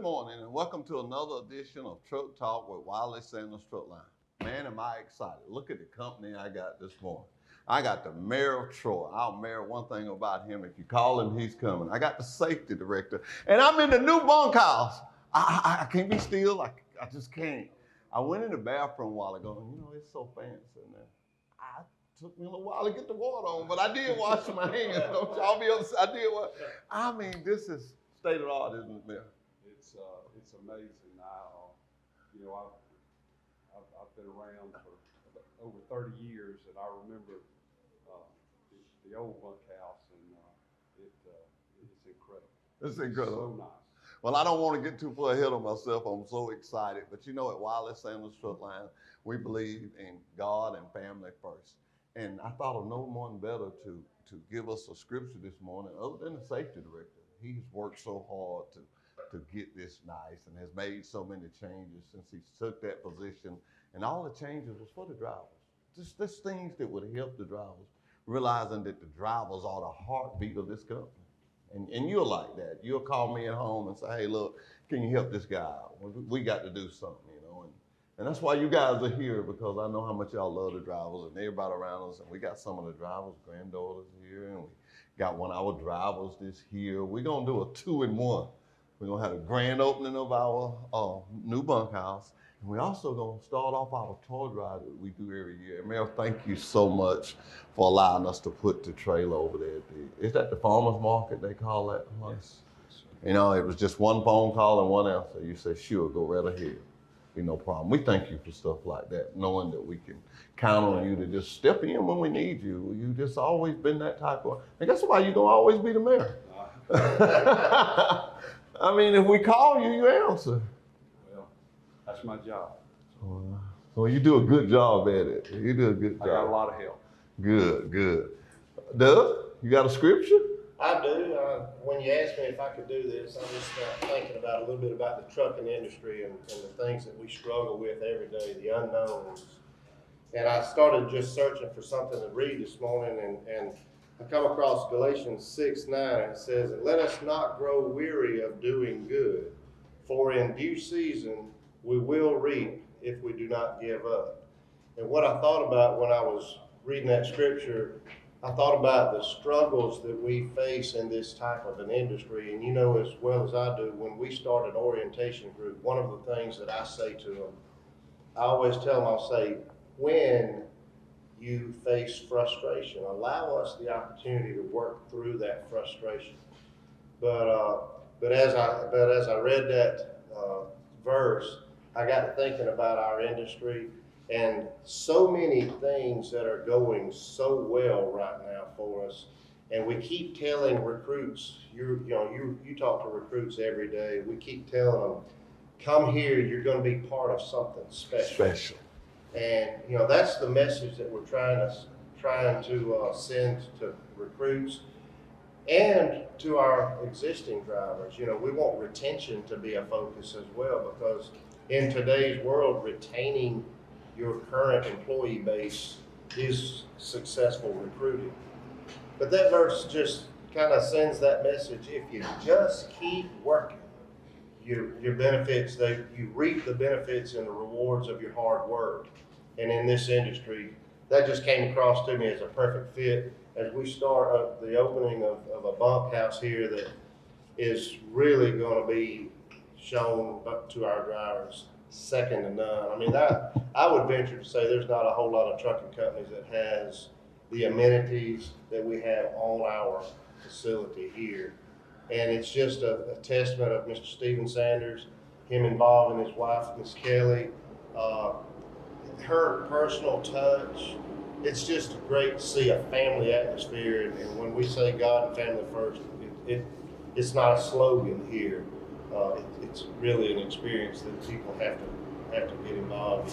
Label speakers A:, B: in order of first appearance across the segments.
A: morning and welcome to another edition of Truck Talk with Wiley Sanders Truck Line. Man, am I excited. Look at the company I got this morning. I got the mayor of Troy. Our mayor, one thing about him, if you call him, he's coming. I got the safety director, and I'm in the new bunk house. I can't be still. I just can't. I went in the bathroom a while ago, and it's so fancy in there. Took me a little while to get the water on, but I did wash my hands. Don't y'all be upset. I did what? I mean, this is state of the art, isn't it, Mayor?
B: It's amazing. I've been around for over 30 years, and I remember the old bunkhouse, and it's incredible.
A: It's incredible.
B: So nice.
A: Well, I don't want to get too far ahead of myself. I'm so excited. But at Wiley Sanders Truck Line, we believe in God and family first. And I thought of no one better to give us a scripture this morning other than the safety director. He's worked so hard to get this nice and has made so many changes since he took that position. And all the changes was for the drivers. Just things that would help the drivers, realizing that the drivers are the heartbeat of this company. And you're like that. You'll call me at home and say, hey, look, can you help this guy out? We got to do something, And that's why you guys are here, because I know how much y'all love the drivers and everybody around us. And we got some of the drivers' granddaughters here, and we got one of our drivers this here. We're going to do a 2-in-1. We're going to have a grand opening of our new bunkhouse. And we're also going to start off our toy drive that we do every year. And Mayor, thank you so much for allowing us to put the trailer over there. Is that the farmer's market they call that?
B: Yes.
A: It was just one phone call and one answer. You said, sure, go right ahead. Be no problem. We thank you for stuff like that, knowing that we can count on you to just step in when we need you. You just always been that type of, and that's why you're going to always be the mayor. I mean, if we call you, you answer.
B: Well, that's my job.
A: Well, you do a good job at it. You do a good job.
B: I got a lot of help.
A: Good. Doug, you got a scripture?
C: I do. When you asked me if I could do this, I was thinking about a little bit about the trucking industry and the things that we struggle with every day, the unknowns. And I started just searching for something to read this morning, and I come across Galatians 6:9. It says, "And let us not grow weary of doing good, for in due season we will reap if we do not give up." And what I thought about when I was reading that scripture, I thought about the struggles that we face in this type of an industry. And as well as I do, when we start an orientation group, one of the things that I say to them, I always tell them, I'll say, when you face frustration, allow us the opportunity to work through that frustration. But as I read that verse, I got to thinking about our industry and so many things that are going so well right now for us. And we keep telling recruits, you talk to recruits every day. We keep telling them, come here, you're going to be part of something special. And that's the message that we're trying to send to recruits and to our existing drivers. We want retention to be a focus as well, because in today's world, retaining your current employee base is successful recruiting. But that verse just kind of sends that message. If you just keep working, your benefits, you reap the benefits and the rewards of your hard work. And in this industry, that just came across to me as a perfect fit as we start up the opening of a bunkhouse here that is really going to be shown to our drivers second to none. I mean, I would venture to say there's not a whole lot of trucking companies that has the amenities that we have on our facility here. And it's just a testament of Mr. Stephen Sanders, him involving his wife, Miss Kelly, her personal touch. It's just great to see a family atmosphere. And when we say God and family first, it's not a slogan here. It's really an experience that people have to get involved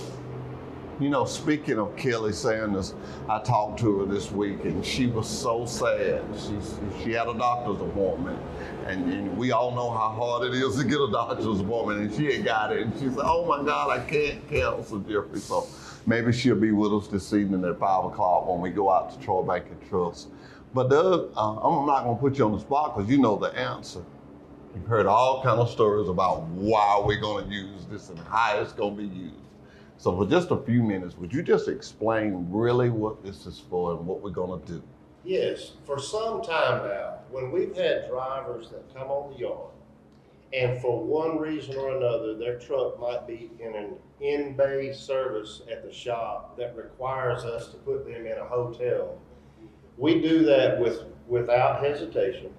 C: in.
A: Speaking of Kelly Sanders, I talked to her this week, and she was so sad. She had a doctor's appointment, and we all know how hard it is to get a doctor's appointment, and she had got it, and she said, oh my God, I can't cancel, Jeffrey. So maybe she'll be with us this evening at 5 o'clock when we go out to Troy Bank and Trust. But Doug, I'm not going to put you on the spot because you know the answer. You've heard all kind of stories about why we're going to use this and how it's going to be used. So for just a few minutes, would you just explain really what this is for and what we're going to do?
C: Yes, for some time now, when we've had drivers that come on the yard, and for one reason or another, their truck might be in an in-bay service at the shop that requires us to put them in a hotel, we do that without hesitation.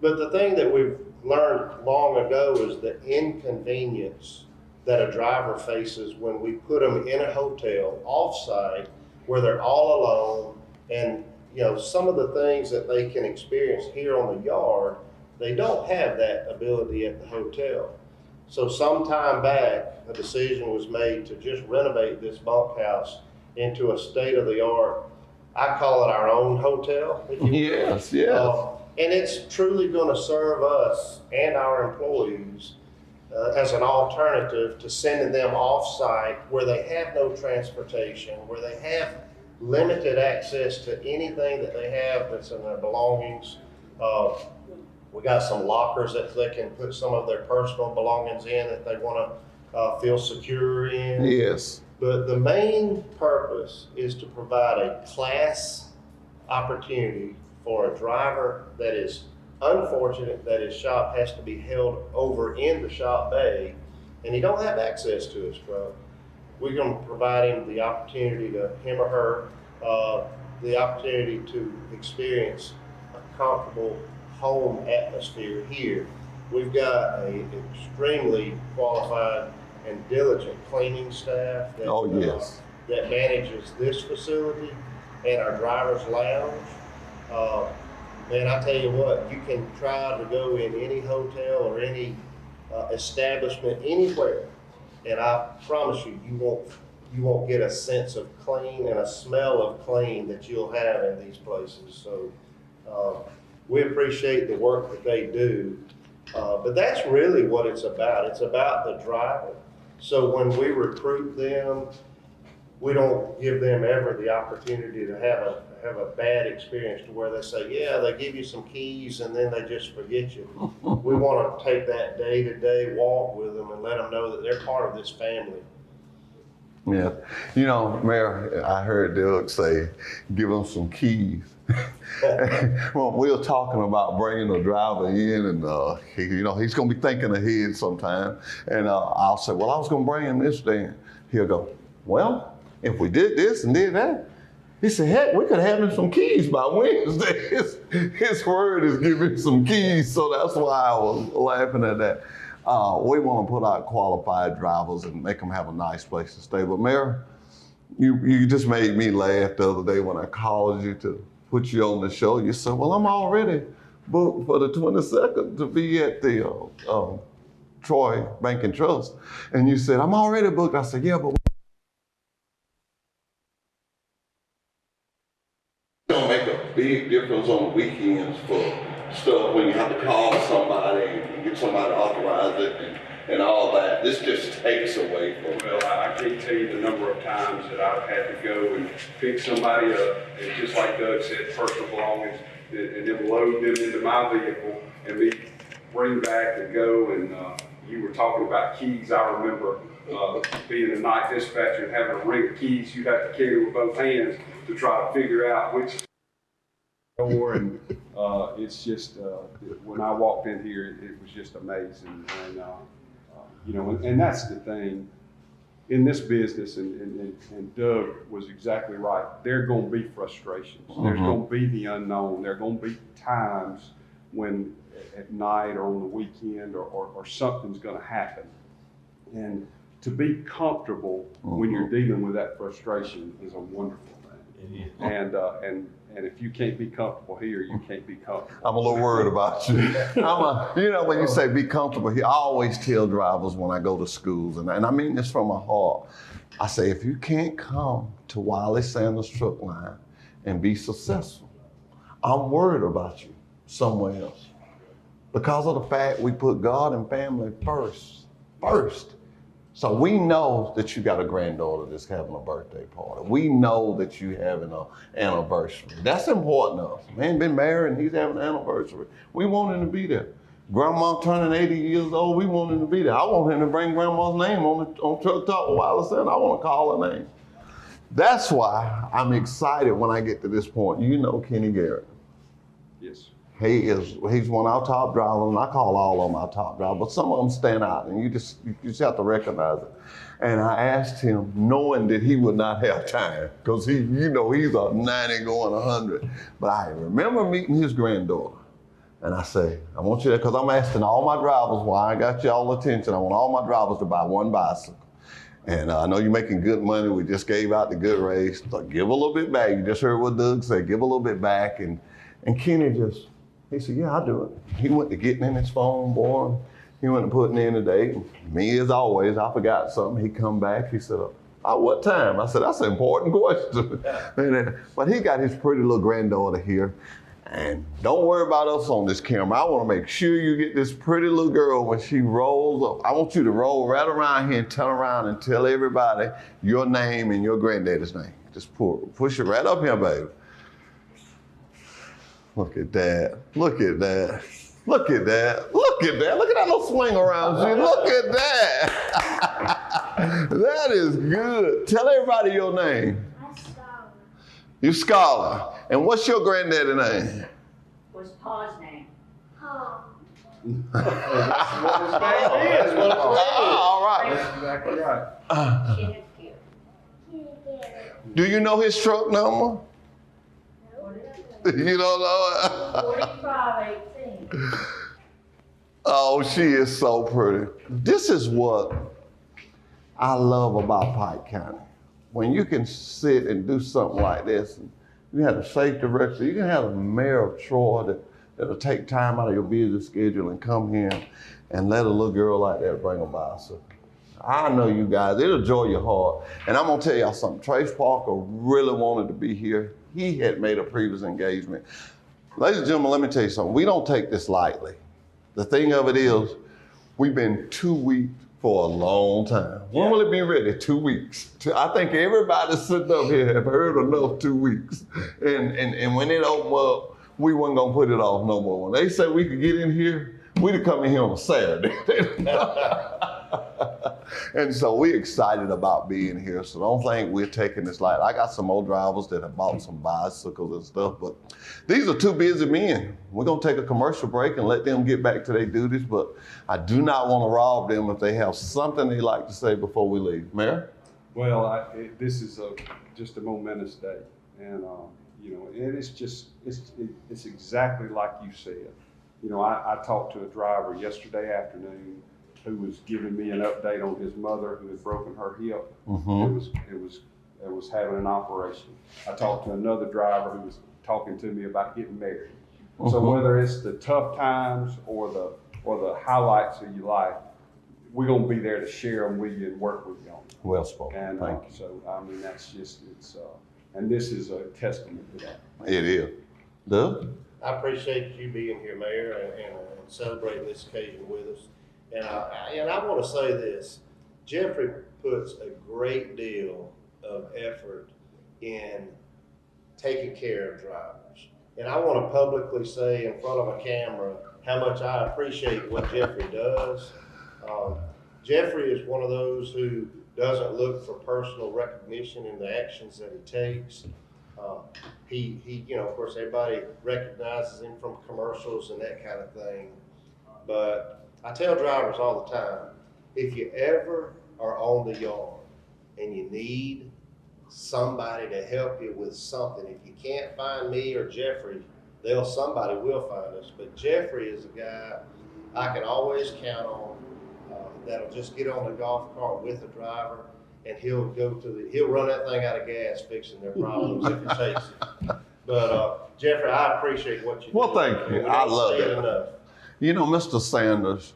C: But the thing that we've learned long ago is the inconvenience that a driver faces when we put them in a hotel off-site where they're all alone, and some of the things that they can experience here on the yard, they don't have that ability at the hotel. So some time back, a decision was made to just renovate this bunkhouse into a state-of-the-art, I call it our own hotel. If you will.
A: Yes, yes.
C: And it's truly going to serve us and our employees as an alternative to sending them off-site where they have no transportation, where they have limited access to anything that they have that's in their belongings. We got some lockers that they can put some of their personal belongings in that they want to feel secure in.
A: Yes.
C: But the main purpose is to provide a class opportunity for a driver that is unfortunate that his shop has to be held over in the shop bay and he don't have access to his truck. We're going to provide him the opportunity him or her, the opportunity to experience a comfortable home atmosphere here. We've got an extremely qualified and diligent cleaning staff that, that manages this facility and our driver's lounge. Man, I tell you what, you can try to go in any hotel or any establishment anywhere, and I promise you, you won't get a sense of clean and a smell of clean that you'll have in these places. So we appreciate the work that they do, but that's really what it's about. It's about the driver. So when we recruit them, we don't give them ever the opportunity to have a bad experience to where they say, yeah, they give you some keys and then they just forget you. We want to take that day-to-day walk with them and let them know that they're part of this family.
A: Yeah. Mayor, I heard Doug say, give them some keys. Well, we were talking about bringing a driver in, and he's going to be thinking ahead sometime. And I'll say, well, I was going to bring him this day. He'll go, well, if we did this and did that. He said, heck, we could have him some keys by Wednesday. His word is giving some keys, so that's why I was laughing at that. We want to put out qualified drivers and make them have a nice place to stay. But Mayor, you just made me laugh the other day when I called you to put you on the show. You said, well, I'm already booked for the 22nd to be at the Troy Bank and Trust. And you said, I'm already booked. I said, yeah, but it's going to make a big difference on weekends for stuff when you have to call somebody and get somebody to authorize it and all that. This just takes away from it.
B: Well, I can't tell you the number of times that I've had to go and pick somebody up, and just like Doug said, personal belongings, and then load them into my vehicle and me bring back and go. And you were talking about keys. I remember being a night dispatcher and having a ring of keys you'd have to carry with both hands to try to figure out which door. And it's just when I walked in here, it was just amazing. And and that's the thing in this business, and Doug was exactly right. There are going to be frustrations. Mm-hmm. There's going to be the unknown. There are going to be times when at night or on the weekend or something's going to happen. And to be comfortable when you're dealing with that frustration is a wonderful thing. It is. And if you can't be comfortable here, you can't be comfortable.
A: I'm a little worried about you. When you say be comfortable here, I always tell drivers when I go to schools, and I mean this from my heart, I say, if you can't come to Wiley Sanders Truck Line and be successful, I'm worried about you somewhere else. Because of the fact we put God and family first. So we know that you got a granddaughter that's having a birthday party. We know that you having an anniversary. That's important to us. Man been married and he's having an anniversary. We want him to be there. Grandma turning 80 years old, we want him to be there. I want him to bring Grandma's name on Truck Talk with Wiley Center. I want to call her name. That's why I'm excited when I get to this point. You know Kenny Garrett.
B: Yes.
A: He's one of our top drivers, and I call all of them our top drivers, but some of them stand out, and you just have to recognize it. And I asked him, knowing that he would not have time, because he's a 90 going 100. But I remember meeting his granddaughter, and I say, I want you to, because I'm asking all my drivers, why I got y'all attention, I want all my drivers to buy one bicycle. And I know you're making good money. We just gave out the good race. So give a little bit back. You just heard what Doug said, give a little bit back. And Kenny he said, yeah, I'll do it. He went to getting in his phone, boy. He went to putting in the date. Me, as always, I forgot something. He come back. He said, what time? I said, that's an important question. But he got his pretty little granddaughter here. And don't worry about us on this camera. I want to make sure you get this pretty little girl when she rolls up. I want you to roll right around here and turn around and tell everybody your name and your granddaddy's name. Just push it right up here, baby. Look at that. Look at that. Look at that. Look at that. Look at that little swing around you. Look at that. That is good. Tell everybody your name.
D: I'm Scholar.
A: You Scholar. And what's your granddaddy's name?
D: What's Pa's name? Paul.
B: That's what his name is.
A: All right.
B: That's exactly right.
D: Kenneth Gill.
A: Do you know his truck number? You don't know it?
D: 4518.
A: Oh, she is so pretty. This is what I love about Pike County. When you can sit and do something like this, and you have a safety director, you can have a mayor of Troy that'll take time out of your busy schedule and come here and let a little girl like that bring a bicycle. I know you guys, it'll joy your heart. And I'm gonna tell y'all something, Trace Parker really wanted to be here. He had made a previous engagement. Ladies and gentlemen, let me tell you something. We don't take this lightly. The thing of it is, we've been 2 weeks for a long time. When will it be ready? 2 weeks. I think everybody sitting up here have heard enough 2 weeks. And when it opened up, we wasn't gonna put it off no more. When they said we could get in here, we'd have come in here on a Saturday. And so we're excited about being here. So don't think we're taking this light. I got some more drivers that have bought some bicycles and stuff, but these are two busy men. We're gonna take a commercial break and let them get back to their duties, but I do not want to rob them if they have something they'd like to say before we leave. Mayor?
B: Well, this is just a momentous day, and and it's exactly like you said. I talked to a driver yesterday afternoon who was giving me an update on his mother who had broken her hip.
A: Mm-hmm.
B: It was having an operation. I talked to another driver who was talking to me about getting married. Mm-hmm. So whether it's the tough times or the highlights of your life, we're gonna be there to share them with you and work with you on it.
A: Well spoken.
B: And
A: thank you.
B: So that's just and this is a testament to that.
A: It is. Doug?
C: I appreciate you being here, Mayor, and celebrating this occasion with us. And I want to say this, Jeffrey puts a great deal of effort in taking care of drivers. And I want to publicly say in front of a camera how much I appreciate what Jeffrey does. Jeffrey is one of those who doesn't look for personal recognition in the actions that he takes. He of course, everybody recognizes him from commercials and that kind of thing. But I tell drivers all the time, if you ever are on the yard and you need somebody to help you with something, if you can't find me or Jeffrey, somebody will find us. But Jeffrey is a guy I can always count on that'll just get on the golf cart with the driver, and he'll run that thing out of gas fixing their problems if it takes it. But Jeffrey, I appreciate what you do.
A: Well, thank you. I love it.
C: Enough.
A: You know, Mr. Sanders,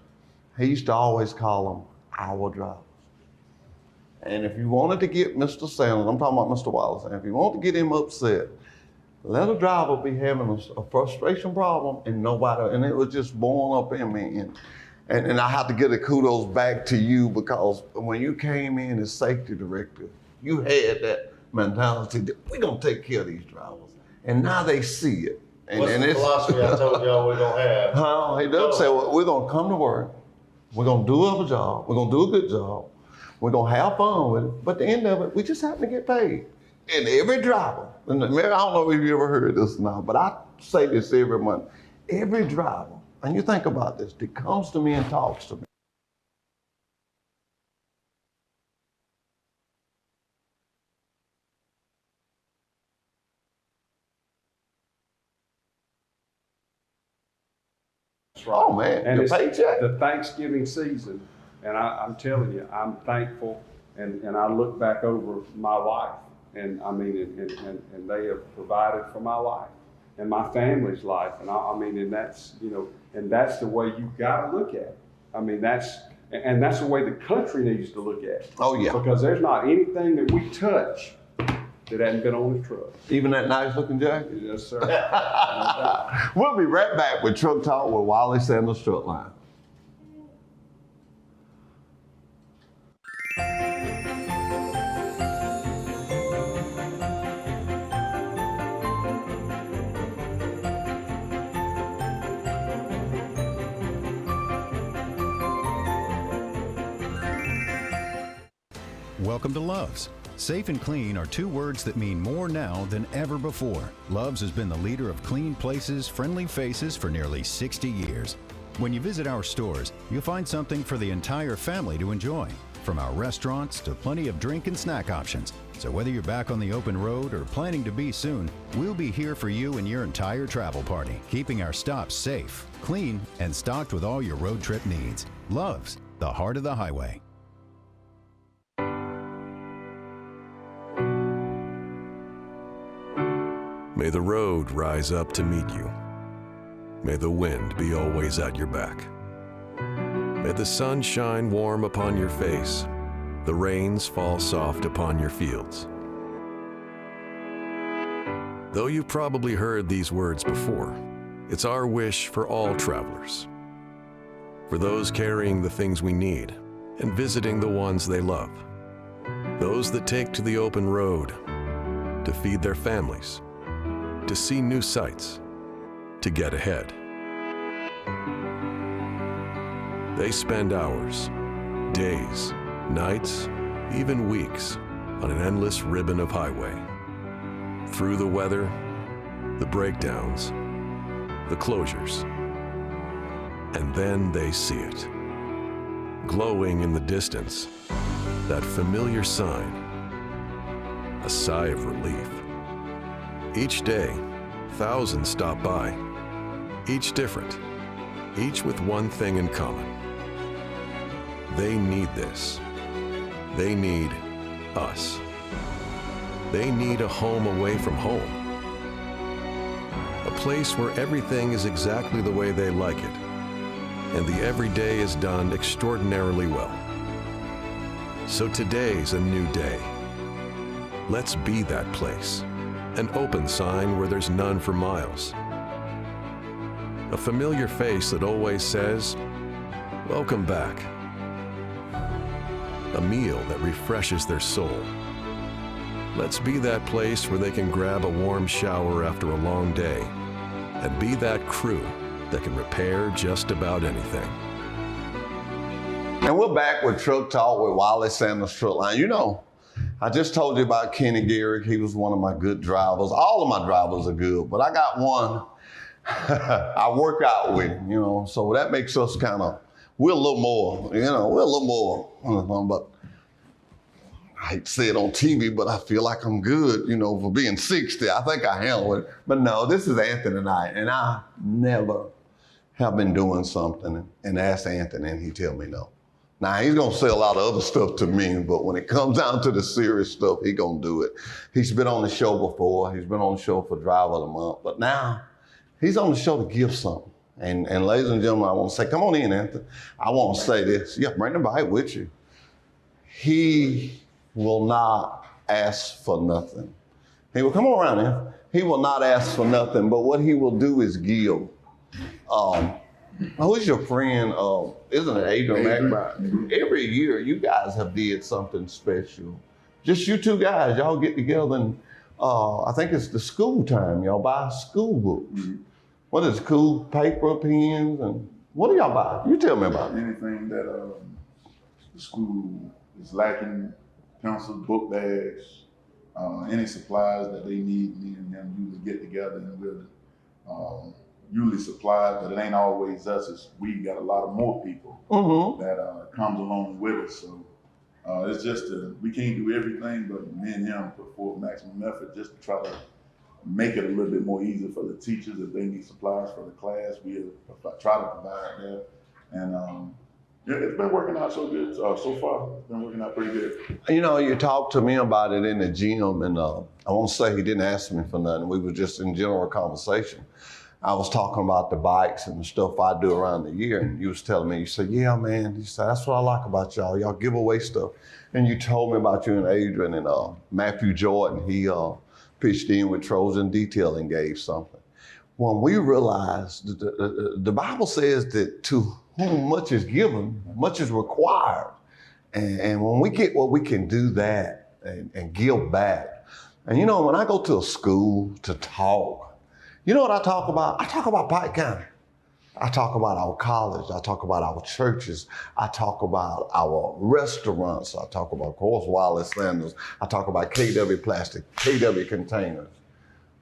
A: he used to always call them our drivers. And if you wanted to get Mr. Sanders, I'm talking about Mr. Wiley, if you want to get him upset, let a driver be having a frustration problem and it was just born up in me. And I have to give the kudos back to you, because when you came in as safety director, you had that mentality that we're gonna take care of these drivers. And now they see it.
C: What's the philosophy I told y'all we're gonna have?
A: He does say, well, we're gonna come to work, we're gonna do a job, we're gonna do a good job, we're gonna have fun with it, but at the end of it, we just happen to get paid. And every driver, and Mary, I don't know if you ever heard this or not, but I say this every month, every driver, and you think about this, that comes to me and talks to me. Oh man,
B: And
A: your
B: it's
A: paycheck.
B: the Thanksgiving season, and I'm telling you, I'm thankful, and I look back over my life, and I mean, and they have provided for my life and my family's life, and I mean, and that's, you know, and that's the way you got to look at it. I mean, that's the way the country needs to look at it.
A: Oh yeah.
B: Because there's not anything that we touch that hasn't been on the truck.
A: Even that nice looking jacket?
B: Yes, sir.
A: We'll be right back with Truck Talk with Wiley Sanders Truck Line.
E: Welcome to Love's. Safe and clean are two words that mean more now than ever before. Love's has been the leader of clean places, friendly faces for nearly 60 years. When you visit our stores, you'll find something for the entire family to enjoy, from our restaurants to plenty of drink and snack options. So whether you're back on the open road or planning to be soon, we'll be here for you and your entire travel party, keeping our stops safe, clean, and stocked with all your road trip needs. Love's, the heart of the highway.
F: May the road rise up to meet you. May the wind be always at your back. May the sun shine warm upon your face, the rains fall soft upon your fields. Though you've probably heard these words before, it's our wish for all travelers. For those carrying the things we need and visiting the ones they love. Those that take to the open road to feed their families, to see new sights, to get ahead. They spend hours, days, nights, even weeks on an endless ribbon of highway. Through the weather, the breakdowns, the closures. And then they see it. Glowing in the distance, that familiar sign. A sigh of relief. Each day, thousands stop by, each different, each with one thing in common. They need this. They need us. They need a home away from home. A place where everything is exactly the way they like it, and the everyday is done extraordinarily well. So today's a new day. Let's be that place. An open sign where there's none for miles. A familiar face that always says, "Welcome back." A meal that refreshes their soul. Let's be that place where they can grab a warm shower after a long day and be that crew that can repair just about anything.
A: And we're back with Truck Talk with Wiley Sanders Truck Line. You know, I just told you about Kenny Garrick. He was one of my good drivers. All of my drivers are good, but I got one I work out with, you know, so that makes us we're a little more, but I hate to say it on TV, but I feel like I'm good, you know, for being 60. I think I handle it. But no, this is Anthony and I never have been doing something and ask Anthony and he tell me no. Now, he's gonna say a lot of other stuff to me, but when it comes down to the serious stuff, he gonna do it. He's been on the show before. He's been on the show for Driver of the Month, but now he's on the show to give something. And ladies and gentlemen, I want to say, come on in, Anthony. I want to say this. Yeah, bring the bike with you. He will not ask for nothing. He will, come on around here. He will not ask for nothing, but what he will do is give. Who's your friend? Isn't it Adrian McBride? Every year, you guys have did something special. Just you two guys, y'all get together and I think it's the school time. Y'all buy school books. What is cool? Paper, pens, and what do y'all buy? You tell me about it.
G: Anything that the school is lacking, pencils, book bags, any supplies that they need, me and them usually get together and we'll usually supply, but it ain't always us. It's we got a lot of more people that comes along with us. So it's just we can't do everything, but me and him put forth maximum effort just to try to make it a little bit more easier for the teachers. If they need supplies for the class, we'll try to provide that. And yeah, it's been working out so good so far. It's been working out pretty good.
A: You know, you talked to me about it in the gym, and I won't say he didn't ask me for nothing. We were just in general conversation. I was talking about the bikes and the stuff I do around the year, and you was telling me, you said, yeah, man, you said, that's what I like about y'all. Y'all give away stuff. And you told me about you and Adrian and Matthew Jordan. He pitched in with Trojan Detail and gave something. When we realized the Bible says that to whom much is given, much is required. And when we get what we can do that and give back. And you know, when I go to a school to talk, you know what I talk about? I talk about Pike County. I talk about our college. I talk about our churches. I talk about our restaurants. I talk about, of course, Wiley Sanders. I talk about KW Plastic, KW Containers,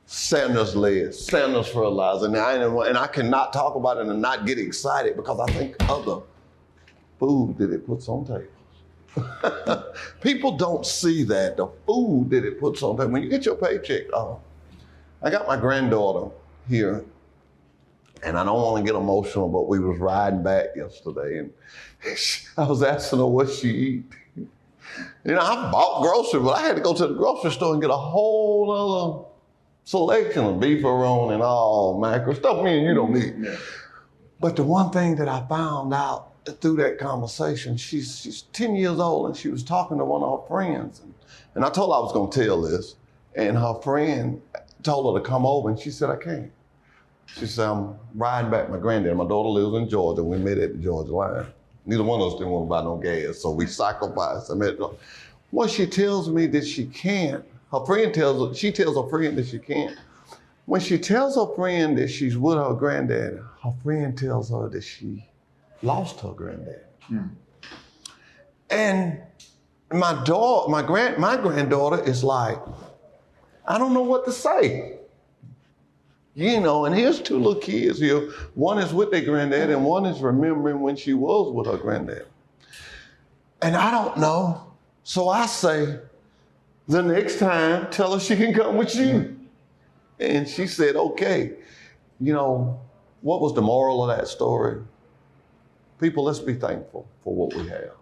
A: Sanders Lead, Sanders Fertilizer. And I cannot talk about it and not get excited because I think of the food that it puts on tables. People don't see that, the food that it puts on tables. When you get your paycheck, I got my granddaughter here, and I don't want to get emotional, but we was riding back yesterday, and I was asking her what she eat. You know, I bought groceries, but I had to go to the grocery store and get a whole other selection of beefaroni and all mackerel stuff me and you don't eat. Yeah. But the one thing that I found out through that conversation, she's 10 years old, and she was talking to one of her friends, and I told her I was going to tell this, and her friend told her to come over, and she said, I can't. She said, I'm riding back my granddad. My daughter lives in Georgia. We met at the Georgia line. Neither one of us didn't want to buy no gas, so we sacrificed. Well, she tells me that she can't. She tells her friend that she can't. When she tells her friend that she's with her granddad, her friend tells her that she lost her granddad. And my granddaughter is like, I don't know what to say. You know, and here's two little kids here. One is with their granddad and one is remembering when she was with her granddad. And I don't know. So I say, the next time, tell her she can come with you. And she said, okay. You know, what was the moral of that story? People, let's be thankful for what we have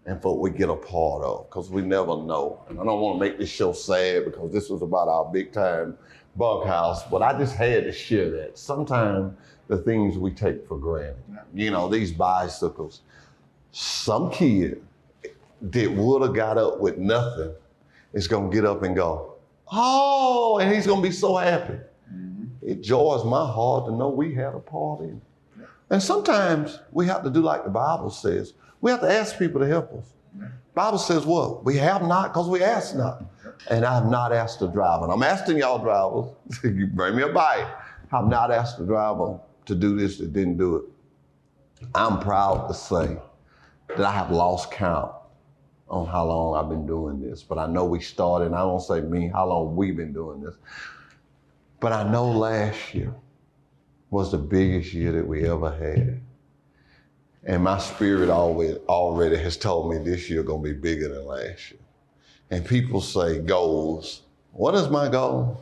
A: and for what we get a part of, because we never know. And I don't want to make this show sad because this was about our big time bunk house, but I just had to share that. Sometimes the things we take for granted, you know, these bicycles, some kid that would have got up with nothing is going to get up and go, oh, and he's going to be so happy. It joys my heart to know we had a part in it. And sometimes we have to do like the Bible says. We have to ask people to help us. Bible says what? We have not because we ask not. And I have not asked the driver. And I'm asking y'all drivers, you bring me a bite. I've not asked the driver to do this that didn't do it. I'm proud to say that I have lost count on how long I've been doing this. But I know we started, and I don't say me, how long we've been doing this. But I know last year was the biggest year that we ever had. And my spirit already has told me this year gonna be bigger than last year. And people say goals. What is my goal?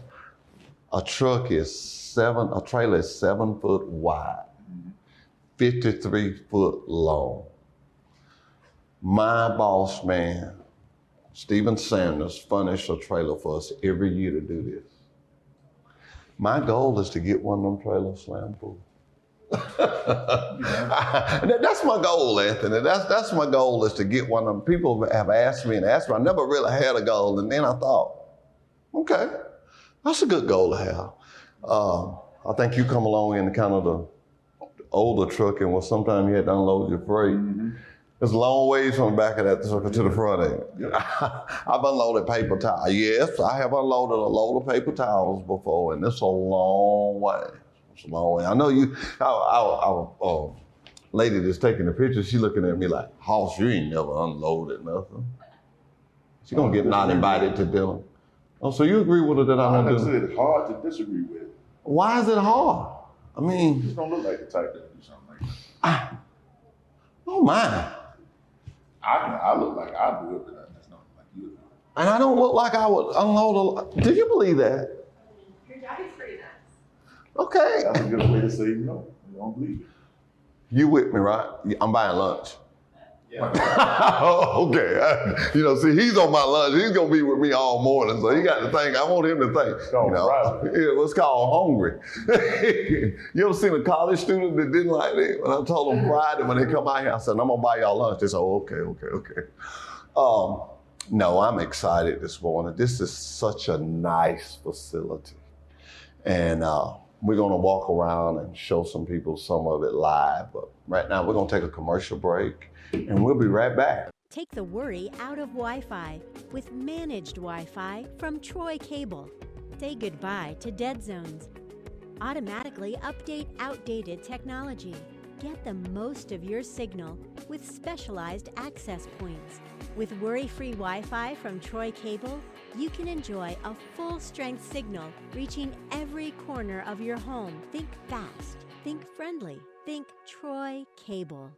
A: A trailer is 7 foot wide, 53 foot long. My boss man, Stephen Sanders, furnished a trailer for us every year to do this. My goal is to get one of them trailers slam full. That's my goal, Anthony. That's my goal, is to get one of them. People have asked me. I never really had a goal, and then I thought, okay, that's a good goal to have. I think you come along in kind of the older truck, and sometimes you had to unload your freight. It's a long ways from the back of that truck to the front end. I've unloaded paper towels. Yes, I have unloaded a load of paper towels before, and it's a long way. It's a long way. I know you, our lady that's taking the picture, she looking at me like, Hoss, you ain't never unloaded nothing. She gonna get not invited to dinner. Oh, so you agree with her that I don't do it?
G: Like I said, it's hard to disagree with.
A: Why is it hard? I mean,
G: You just don't look like the type that do something like that.
A: Oh my.
G: I look like I do it, but that's not like you do.
A: And I don't look like I would unload a lot. Did you believe that?
H: Your jacket's pretty nice.
A: Okay.
G: That's a good way to say no. You don't believe it.
A: You with me, right? I'm buying lunch.
C: Yeah.
A: Okay. You know, see, he's on my lunch. He's going to be with me all morning. So he got to think. I want him to think.
G: No,
A: You know,
G: right.
A: yeah, what's called hungry. You ever seen a college student that didn't like that? When I told them Friday when they come out here, I said, I'm going to buy y'all lunch. They said, oh, okay. No, I'm excited this morning. This is such a nice facility. And we're going to walk around and show some people some of it live. But right now, we're going to take a commercial break. And we'll be right back.
I: Take the worry out of Wi-Fi with managed Wi-Fi from Troy Cable. Say goodbye to dead zones. Automatically update outdated technology. Get the most of your signal with specialized access points. With worry-free Wi-Fi from Troy Cable, you can enjoy a full-strength signal reaching every corner of your home. Think fast. Think friendly. Think Troy Cable.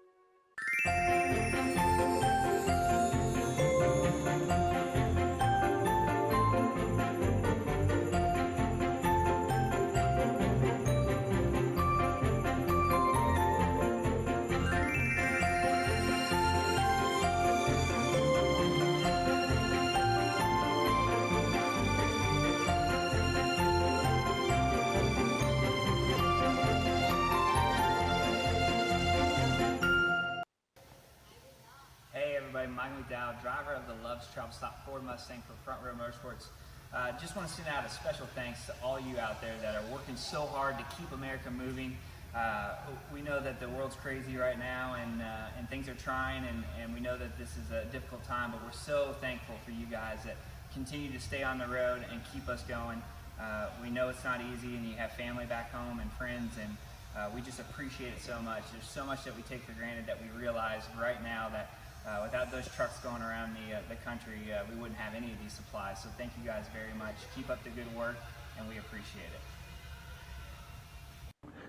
J: Mike McDowell, driver of the Love's Travel Stop Ford Mustang for Front Row Motorsports. Just want to send out a special thanks to all you out there that are working so hard to keep America moving. We know that the world's crazy right now and things are trying, and we know that this is a difficult time, but we're so thankful for you guys that continue to stay on the road and keep us going. We know it's not easy, and you have family back home and friends, and we just appreciate it so much. There's so much that we take for granted that we realize right now that without those trucks going around the country, we wouldn't have any of these supplies. So thank you guys very much. Keep up the good work, and we appreciate it.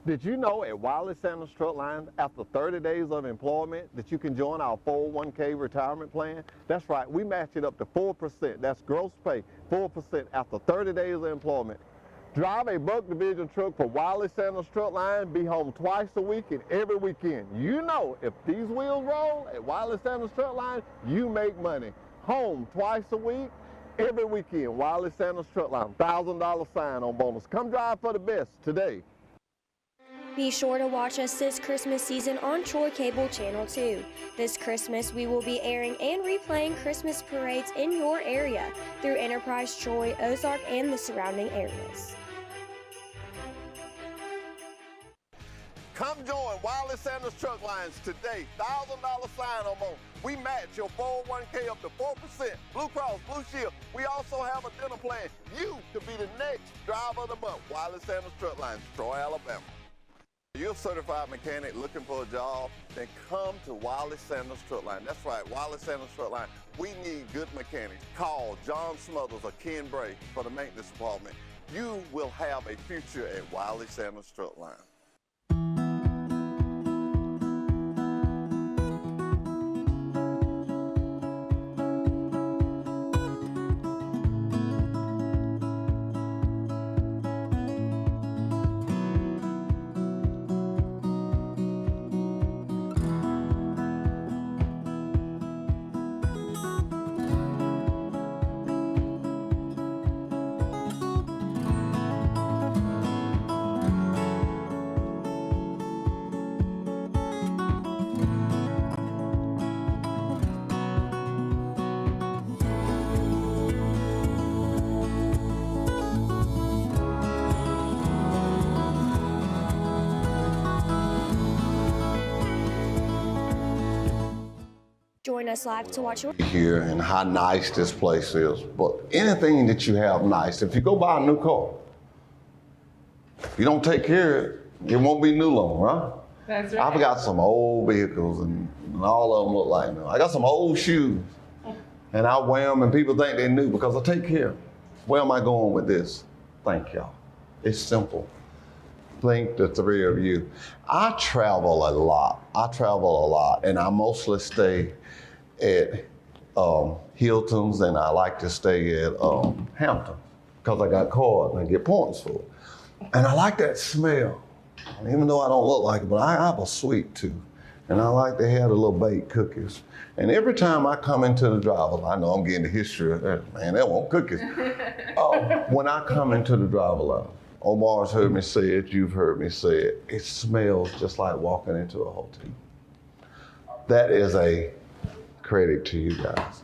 A: Did you know at Wiley Sanders Truck Line, after 30 days of employment, that you can join our 401k retirement plan? That's right, we match it up to 4%. That's gross pay, 4% after 30 days of employment. Drive a Bunk Division truck for Wiley Sanders Truck Line, be home twice a week and every weekend. You know, if these wheels roll at Wiley Sanders Truck Line, you make money. Home twice a week, every weekend. Wiley Sanders Truck Line, $1,000 sign-on bonus. Come drive for the best today.
K: Be sure to watch us this Christmas season on Troy Cable Channel 2. This Christmas, we will be airing and replaying Christmas parades in your area through Enterprise, Troy, Ozark, and the surrounding areas.
A: Come join Wiley Sanders Truck Lines today. $1,000 sign-on bonus. We match your 401k up to 4%. Blue Cross, Blue Shield. We also have a dinner plan. You could be the next driver of the month. Wiley Sanders Truck Lines, Troy, Alabama. You're a certified mechanic looking for a job, then come to Wiley Sanders Truck Line. That's right, Wiley Sanders Truck Line. We need good mechanics. Call John Smothers or Ken Bray for the maintenance department. You will have a future at Wiley Sanders Truck Line.
K: Join us live to watch your
A: Here and how nice this place is, but anything that you have nice, if you go buy a new car, if you don't take care of it, It won't be new long, right?
H: That's right.
A: I've got some old vehicles and all of them look like new. I got some old shoes and I wear them and people think they're new because I take care. Where am I going with this? Thank y'all. It's simple. Think the three of you. I travel a lot and I mostly stay at Hilton's and I like to stay at Hampton because I got cards and I get points for it. And I like that smell. Even though I don't look like it, but I have a sweet tooth. And I like to have the little baked cookies. And every time I come into the drive, I know I'm getting the history of that. Man, they want cookies. When I come into the drive line, Omar's heard me say it, you've heard me say it. It smells just like walking into a hotel. That is a credit to you guys.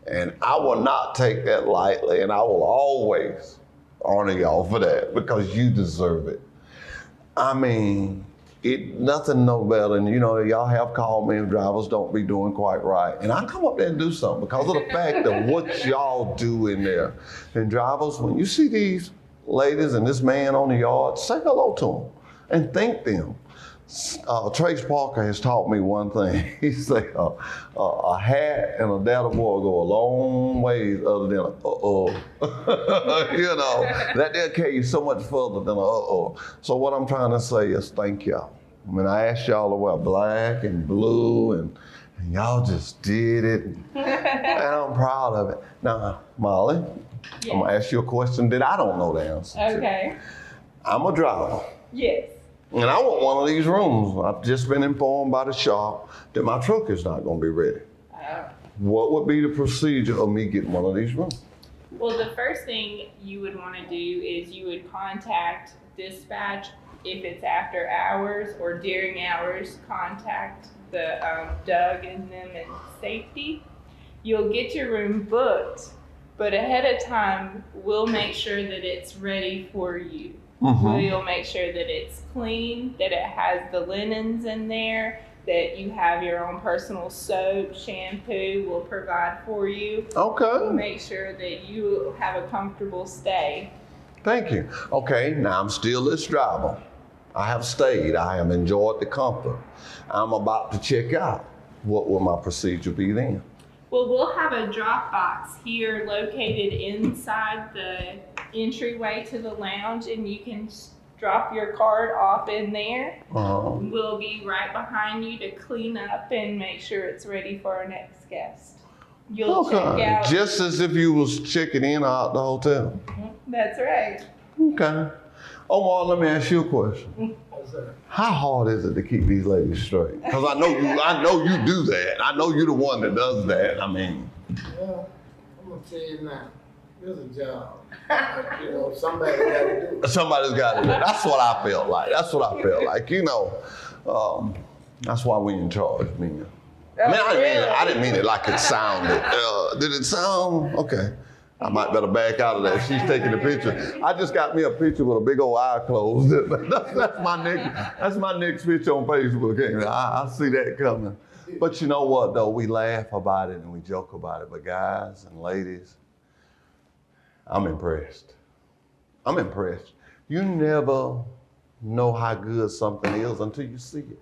A: And I will not take that lightly, and I will always honor y'all for that because you deserve it. I mean, nothing no better than, y'all have called me if drivers don't be doing quite right. And I come up there and do something because of the fact of what y'all do in there. And drivers, when you see these ladies and this man on the yard, say hello to them and thank them. Trace Parker has taught me one thing. He said, a hat and a dad boy go a long ways other than that they'll carry you so much further than So what I'm trying to say is thank y'all. I mean, I asked y'all to wear black and blue and y'all just did it. And I'm proud of it. Now, Molly,
H: Yes.
A: I'm gonna ask you a question that I don't know the answer to.
H: Okay.
A: I'm a driver.
H: Yes.
A: And I want one of these rooms. I've just been informed by the shop that my truck is not going to be ready. What would be the procedure of me getting one of these rooms?
H: Well, the first thing you would want to do is you would contact dispatch if it's after hours or during hours. Contact the Doug and them in safety. You'll get your room booked, but ahead of time, we'll make sure that it's ready for you. We'll make sure that it's clean, that it has the linens in there, that you have your own personal soap, shampoo we'll provide for you.
A: Okay.
H: We'll make sure that you have a comfortable stay.
A: Thank you. Okay, now I'm still this driver. I have stayed. I have enjoyed the comfort. I'm about to check out. What will my procedure be then?
H: Well, we'll have a drop box here located inside the entryway to the lounge, and you can drop your card off in there. We'll be right behind you to clean up and make sure it's ready for our next guest. You'll check out.
A: Just as if you was checking in or out the hotel.
H: That's right.
A: Okay. Omar, let me ask you a question. How hard is it to keep these ladies straight? Because I know you do that. I know you're the one that does that. I mean.
L: Well, I'm gonna tell you now. It's a job. Somebody's got to do it.
A: Somebody's got to do it. That's what I felt like. That's why we in charge, man. I mean, I didn't mean it like it sounded. Did it sound? Okay. I might better back out of that. She's taking a picture. I just got me a picture with a big old eye closed. That's my next picture on Facebook. I see that coming. But you know what, though? We laugh about it and we joke about it. But guys and ladies, I'm impressed. I'm impressed. You never know how good something is until you see it.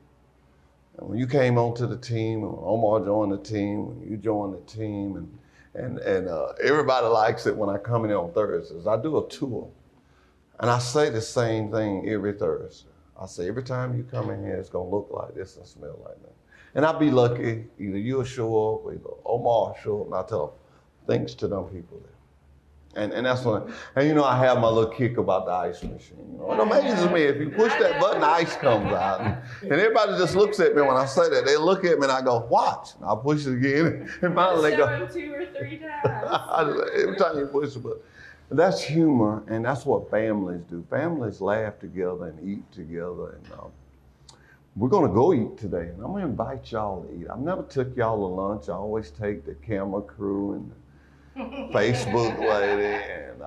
A: And when you came onto the team, and when Omar joined the team, when you joined the team, and everybody likes it when I come in on Thursdays. I do a tour, and I say the same thing every Thursday. I say, every time you come in here, it's gonna look like this and smell like that. And I'll be lucky, either you'll show up, or either Omar will show up, and I tell them, thanks to them people there. And that's when, and I have my little kick about the ice machine. It amazes me, if you push that button, the ice comes out. And everybody just looks at me when I say that. They look at me and I go, watch. And I'll push it again. And finally they go.
H: 2 or 3 times.
A: Every time you push the button. That's humor, and that's what families do. Families laugh together and eat together. And we're gonna go eat today. And I'm gonna invite y'all to eat. I've never took y'all to lunch. I always take the camera crew and Facebook lady, and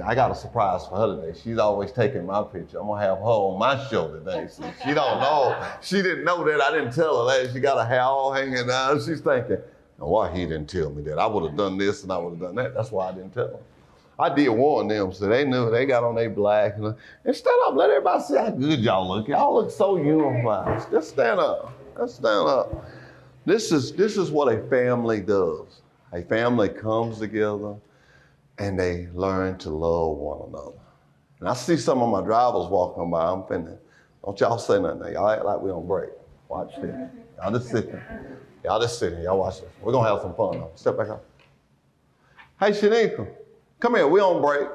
A: I got a surprise for her today. She's always taking my picture. I'm gonna have her on my show today. So she don't know. She didn't know that. I didn't tell her that. She got her hair all hanging down. She's thinking, why he didn't tell me that? I would have done this and I would have done that. That's why I didn't tell her. I did warn them, so they knew. They got on their black. And stand up, let everybody see how good y'all look. Y'all look so unified. Just stand up. Just stand up. This is what a family does. A family comes together and they learn to love one another. And I see some of my drivers walking by. I'm finna, don't y'all say nothing. Y'all act like we on break. Watch this. Y'all just sit there. Y'all just sit there. Y'all watch this. We're gonna have some fun now. Step back up. Hey, Shanika, come here. We on break.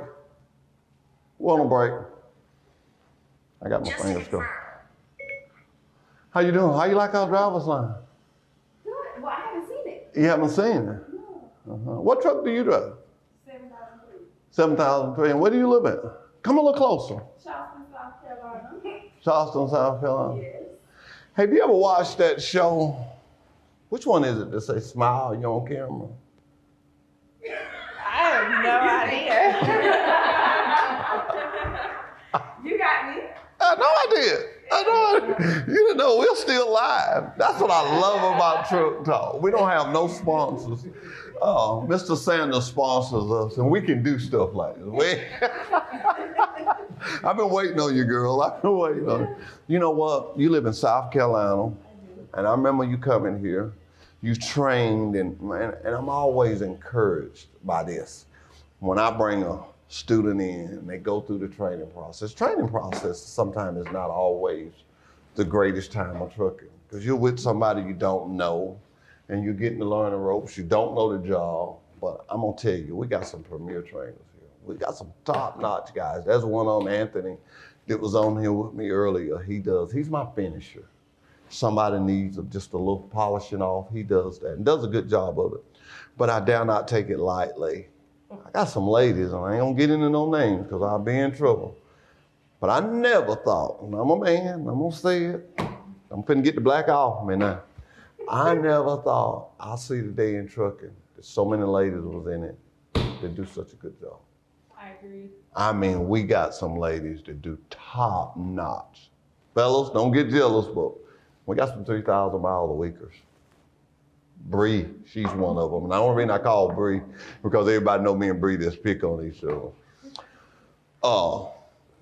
A: We're on a break. I got my fingers going. How you doing? How you like our driver's line?
M: Good. Well, I haven't seen it.
A: You haven't seen it? No. What truck do you drive?
M: 7003.
A: 7003. And where do you live at? Come a little closer.
M: Charleston, South Carolina.
A: Charleston, South Carolina.
M: Yes.
A: Have you ever watched that show? Which one is it that say smile, you're on camera?
H: I have no idea.
M: You got me.
A: I know I did. You didn't know we're still live. That's what I love about Truck Talk. We don't have no sponsors. Mr. Sanders sponsors us, and we can do stuff like this. I've been waiting on you, girl. I've been waiting on you. You know what? You live in South Carolina, and I remember you coming here. You trained, and I'm always encouraged by this. When I bring a student in and they go through the training process. Training process sometimes is not always the greatest time of trucking because you're with somebody you don't know and you're getting to learn the ropes. You don't know the job, but I'm gonna tell you, we got some premier trainers here. We got some top-notch guys. There's one on Anthony that was on here with me earlier. He's my finisher. Somebody needs just a little polishing off. He does that and does a good job of it. But I dare not take it lightly. I got some ladies, and I ain't gonna get into no names because I'll be in trouble. But I never thought, and I'm a man, I'm gonna say it, I'm finna get the black off me now. I never thought I'll see the day in trucking that so many ladies was in it that do such a good job.
H: I agree.
A: I mean, we got some ladies that do top notch. Fellas, don't get jealous, but we got some 3,000 mile a weekers. Bree, she's one of them. And the only reason I call Bree, because everybody know me and Bree just pick on each other.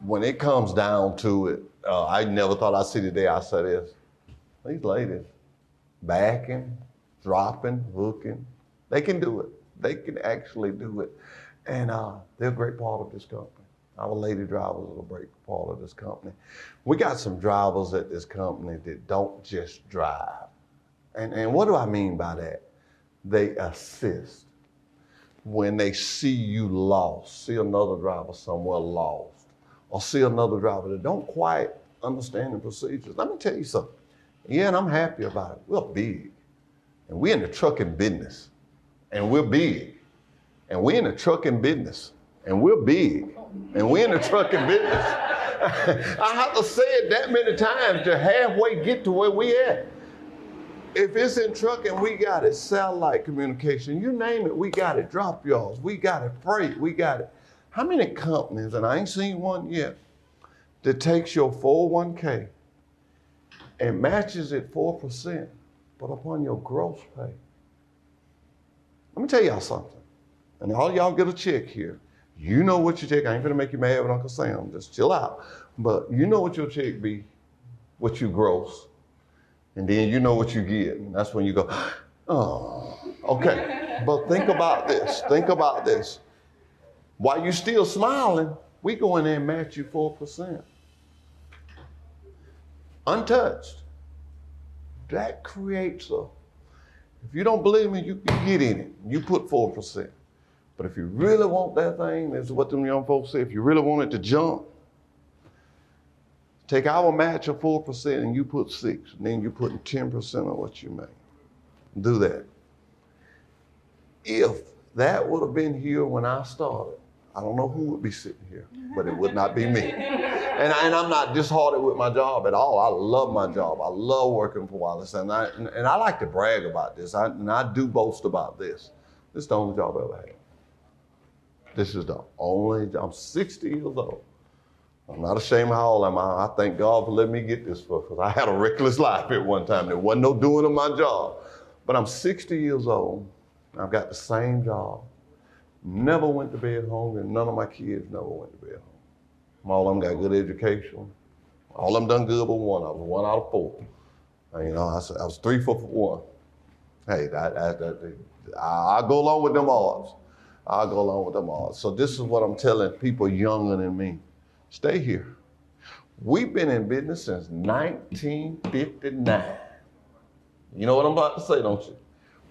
A: When it comes down to it, I never thought I'd see the day I said this. These ladies, backing, dropping, hooking, they can do it. They can actually do it. And they're a great part of this company. Our lady drivers are a great part of this company. We got some drivers at this company that don't just drive. And what do I mean by that? They assist. When they see you lost, see another driver somewhere lost, or see another driver that don't quite understand the procedures. Let me tell you something. Yeah, and I'm happy about it. We're big. And we're in the trucking business. And we're big. And we're in the trucking business. And we're big. And we're in the trucking business. I have to say it that many times to halfway get to where we at. If it's in trucking, we got it. Satellite communication, you name it, we got it. Drop yards, we got it. Freight, we got it. How many companies, and I ain't seen one yet, that takes your 401k and matches it 4%, but upon your gross pay? Let me tell y'all something. And all y'all get a check here. You know what your check, I ain't gonna make you mad with Uncle Sam, just chill out. But you know what your check be, what you gross. And then you know what you get. And that's when you go, oh, okay. But think about this. Think about this. While you still smiling, we go in there and match you 4%. Untouched. That creates a, if you don't believe me, you get in it. You put 4%. But if you really want that thing, that's what them young folks say, if you really want it to jump, take our match of 4% and you put 6%, and then you're putting 10% of what you make. Do that. If that would have been here when I started, I don't know who would be sitting here, but it would not be me. And I'm not disheartened with my job at all. I love my job. I love working for Wiley. And I like to brag about this. And I do boast about this. This is the only job I ever had. This is the only job. I'm 60 years old. I'm not ashamed how old am I. I thank God for letting me get this for, because I had a reckless life at one time. There wasn't no doing of my job. But I'm 60 years old. I've got the same job. never went to bed hungry, and none of my kids never went to bed hungry. All of them got good education. All of them done good but one. I was 1 out of 4. And, you know, I was 3 for 1. Hey, I'll go along with them odds. I'll go along with them odds. So this is what I'm telling people younger than me. Stay here. We've been in business since 1959. You know what I'm about to say, don't you?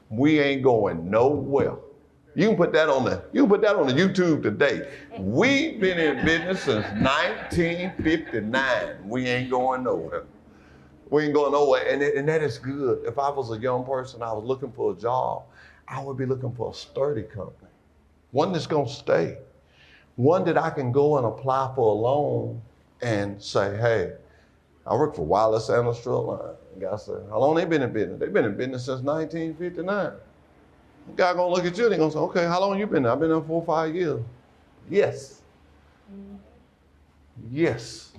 A: We ain't going nowhere. You can put that on the YouTube today. We've been in business since 1959. We ain't going nowhere. We ain't going nowhere, and that is good. If I was a young person, I was looking for a job, I would be looking for a sturdy company. One that's gonna stay. One that I can go and apply for a loan and say, hey, I work for Wiley Sandals Strut Line. The guy said, how long they been in business? They've been in business since 1959. The guy gonna look at you and he gonna say, okay, how long you been there? I've been there 4 or 5 years. Yes. Yes.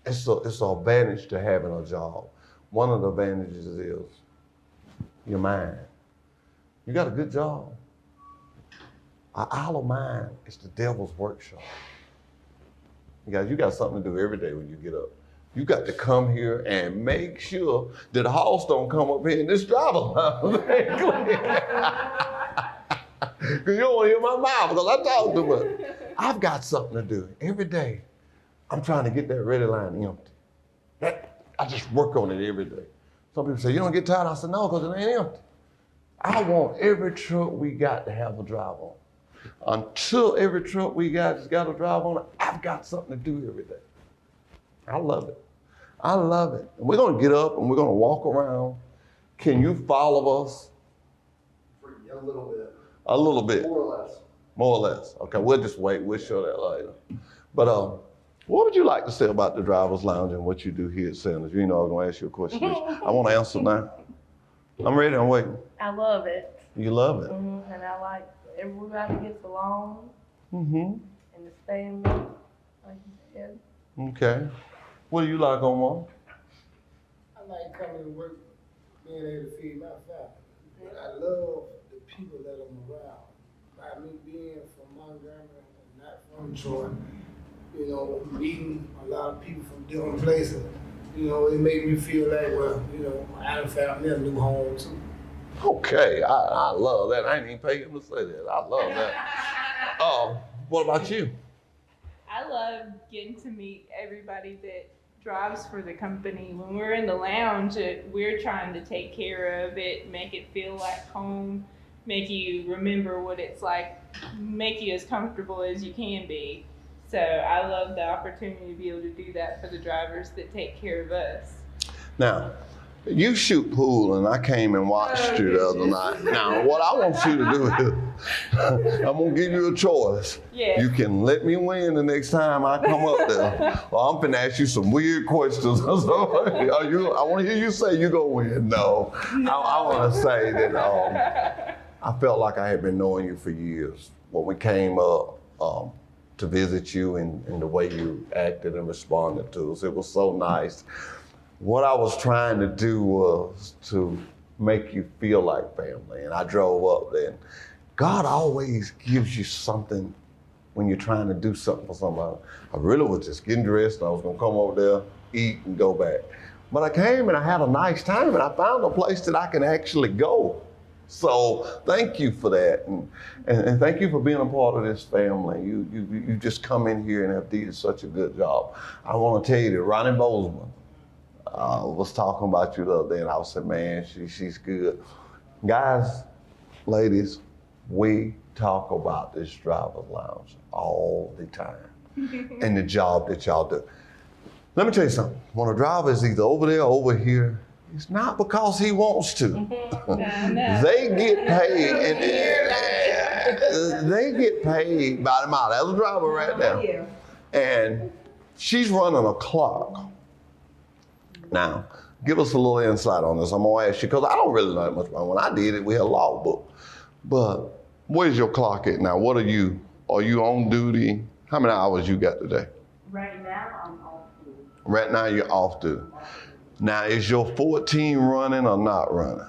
A: It's an advantage to having a job. One of the advantages is your mind. You got a good job. An idle mind is the devil's workshop. You got something to do every day when you get up. You got to come here and make sure that the house don't come up here in this driver's lounge. Because you don't want to hear my mouth because I talk too much. I've got something to do every day. I'm trying to get that ready line empty. I just work on it every day. Some people say, you don't get tired? I said, no, because it ain't empty. I want every truck we got to have a drive on. Until every truck we got has got a drive on it, I've got something to do every day. I love it. I love it. And we're going to get up and we're going to walk around. Can you follow us?
C: A little bit.
A: A little bit.
C: More or less.
A: More or less. Okay, we'll just wait. We'll show that later. But what would you like to say about the driver's lounge and what you do here at Sanders? You know I was going to ask you a question. I want to answer now. I'm ready. I'm waiting.
N: I love it.
A: You love it?
N: Mm-hmm. And I like everybody gets along
A: Mm-hmm.
N: and the family, like you said.
A: Okay. What do you like, Omar?
L: I like coming to work, being able to feed my family. But I love the people that I'm around. By me being from Montgomery and not from Troy, you know, meeting a lot of people from different places, you know, it made me feel like, well, you know, I done found me a new home too.
A: Okay, I love that. I didn't even pay him to say that. I love that. What about you?
H: I love getting to meet everybody that drives for the company. When we're in the lounge, we're trying to take care of it, make it feel like home, make you remember what it's like, make you as comfortable as you can be. So I love the opportunity to be able to do that for the drivers that take care of us.
A: Now, you shoot pool, and I came and watched you the other night. Now, what I want you to do is, I'm going to give you a choice.
H: Yeah.
A: You can let me win the next time I come up there, or I'm finna ask you some weird questions. So, I want to hear you say you're going to win. No. I want to say that I felt like I had been knowing you for years. When we came up to visit you and the way you acted and responded to us, it was so nice. What I was trying to do was to make you feel like family. And I drove up there. And God always gives you something when you're trying to do something for somebody. I really was just getting dressed. I was going to come over there, eat, and go back. But I came and I had a nice time, and I found a place that I can actually go. So thank you for that. And thank you for being a part of this family. You just come in here and have did such a good job. I want to tell you that Ronnie Bozeman was talking about you the other day, and I was saying, man, she's good. Guys, ladies, we talk about this driver's lounge all the time and the job that y'all do. Let me tell you something. When a driver is either over there or over here, it's not because he wants to. They get paid, and they get paid by the mile. That's a driver right now. And she's running a clock. Now, give us a little insight on this. I'm gonna ask you, because I don't really know that much about it. When I did it, we had a logbook. But where's your clock at now? What are you on duty? How many hours you got today?
D: Right now, I'm off duty.
A: Right now, you're off duty. Now, is your 14 running or not running?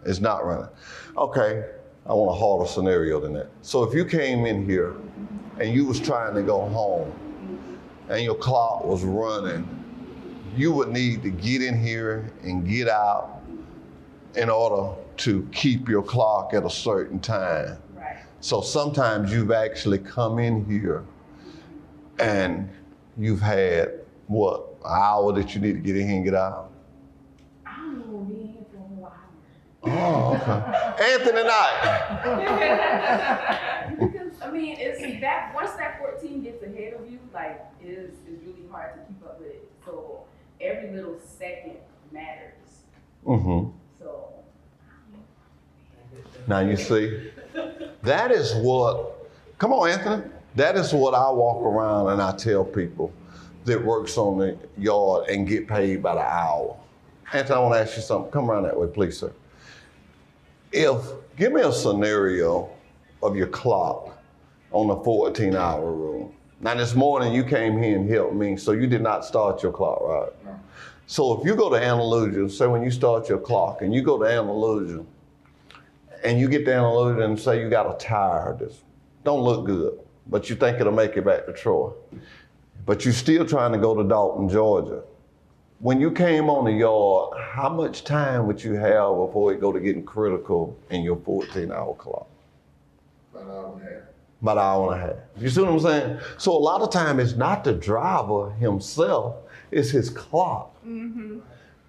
A: It's not running. Okay, I want a harder scenario than that. So if you came in here and you was trying to go home and your clock was running, you would need to get in here and get out in order to keep your clock at a certain time.
H: Right.
A: So sometimes you've actually come in here and you've had, what, an hour that you need to get in here and get out?
D: I don't know, we'll be in here for a whole hour.
A: Oh, okay. Anthony Knight.
D: Because, I mean, it's that, once that 14 gets ahead of you, like, it's really hard to keep up with it. So every little second matters.
A: Mm-hmm.
D: So.
A: Now you see, that is what, come on Anthony, that is what I walk around and I tell people that works on the yard and get paid by the hour. Anthony, I want to ask you something. Come around that way, please, sir. Give me a scenario of your clock on the 14-hour rule. Now this morning you came here and helped me, so you did not start your clock, right?
G: No.
A: So if you go to Andalusia, say when you start your clock and you go to Andalusia, and you get to Andalusia and say you got a tire that don't look good, but you think it'll make it back to Troy. But you're still trying to go to Dalton, Georgia. When you came on the yard, how much time would you have before it go to getting critical in your 14-hour clock?
G: About an hour and a half.
A: About an hour and a half. You see what I'm saying? So a lot of time it's not the driver himself, it's his clock.
H: Mm-hmm.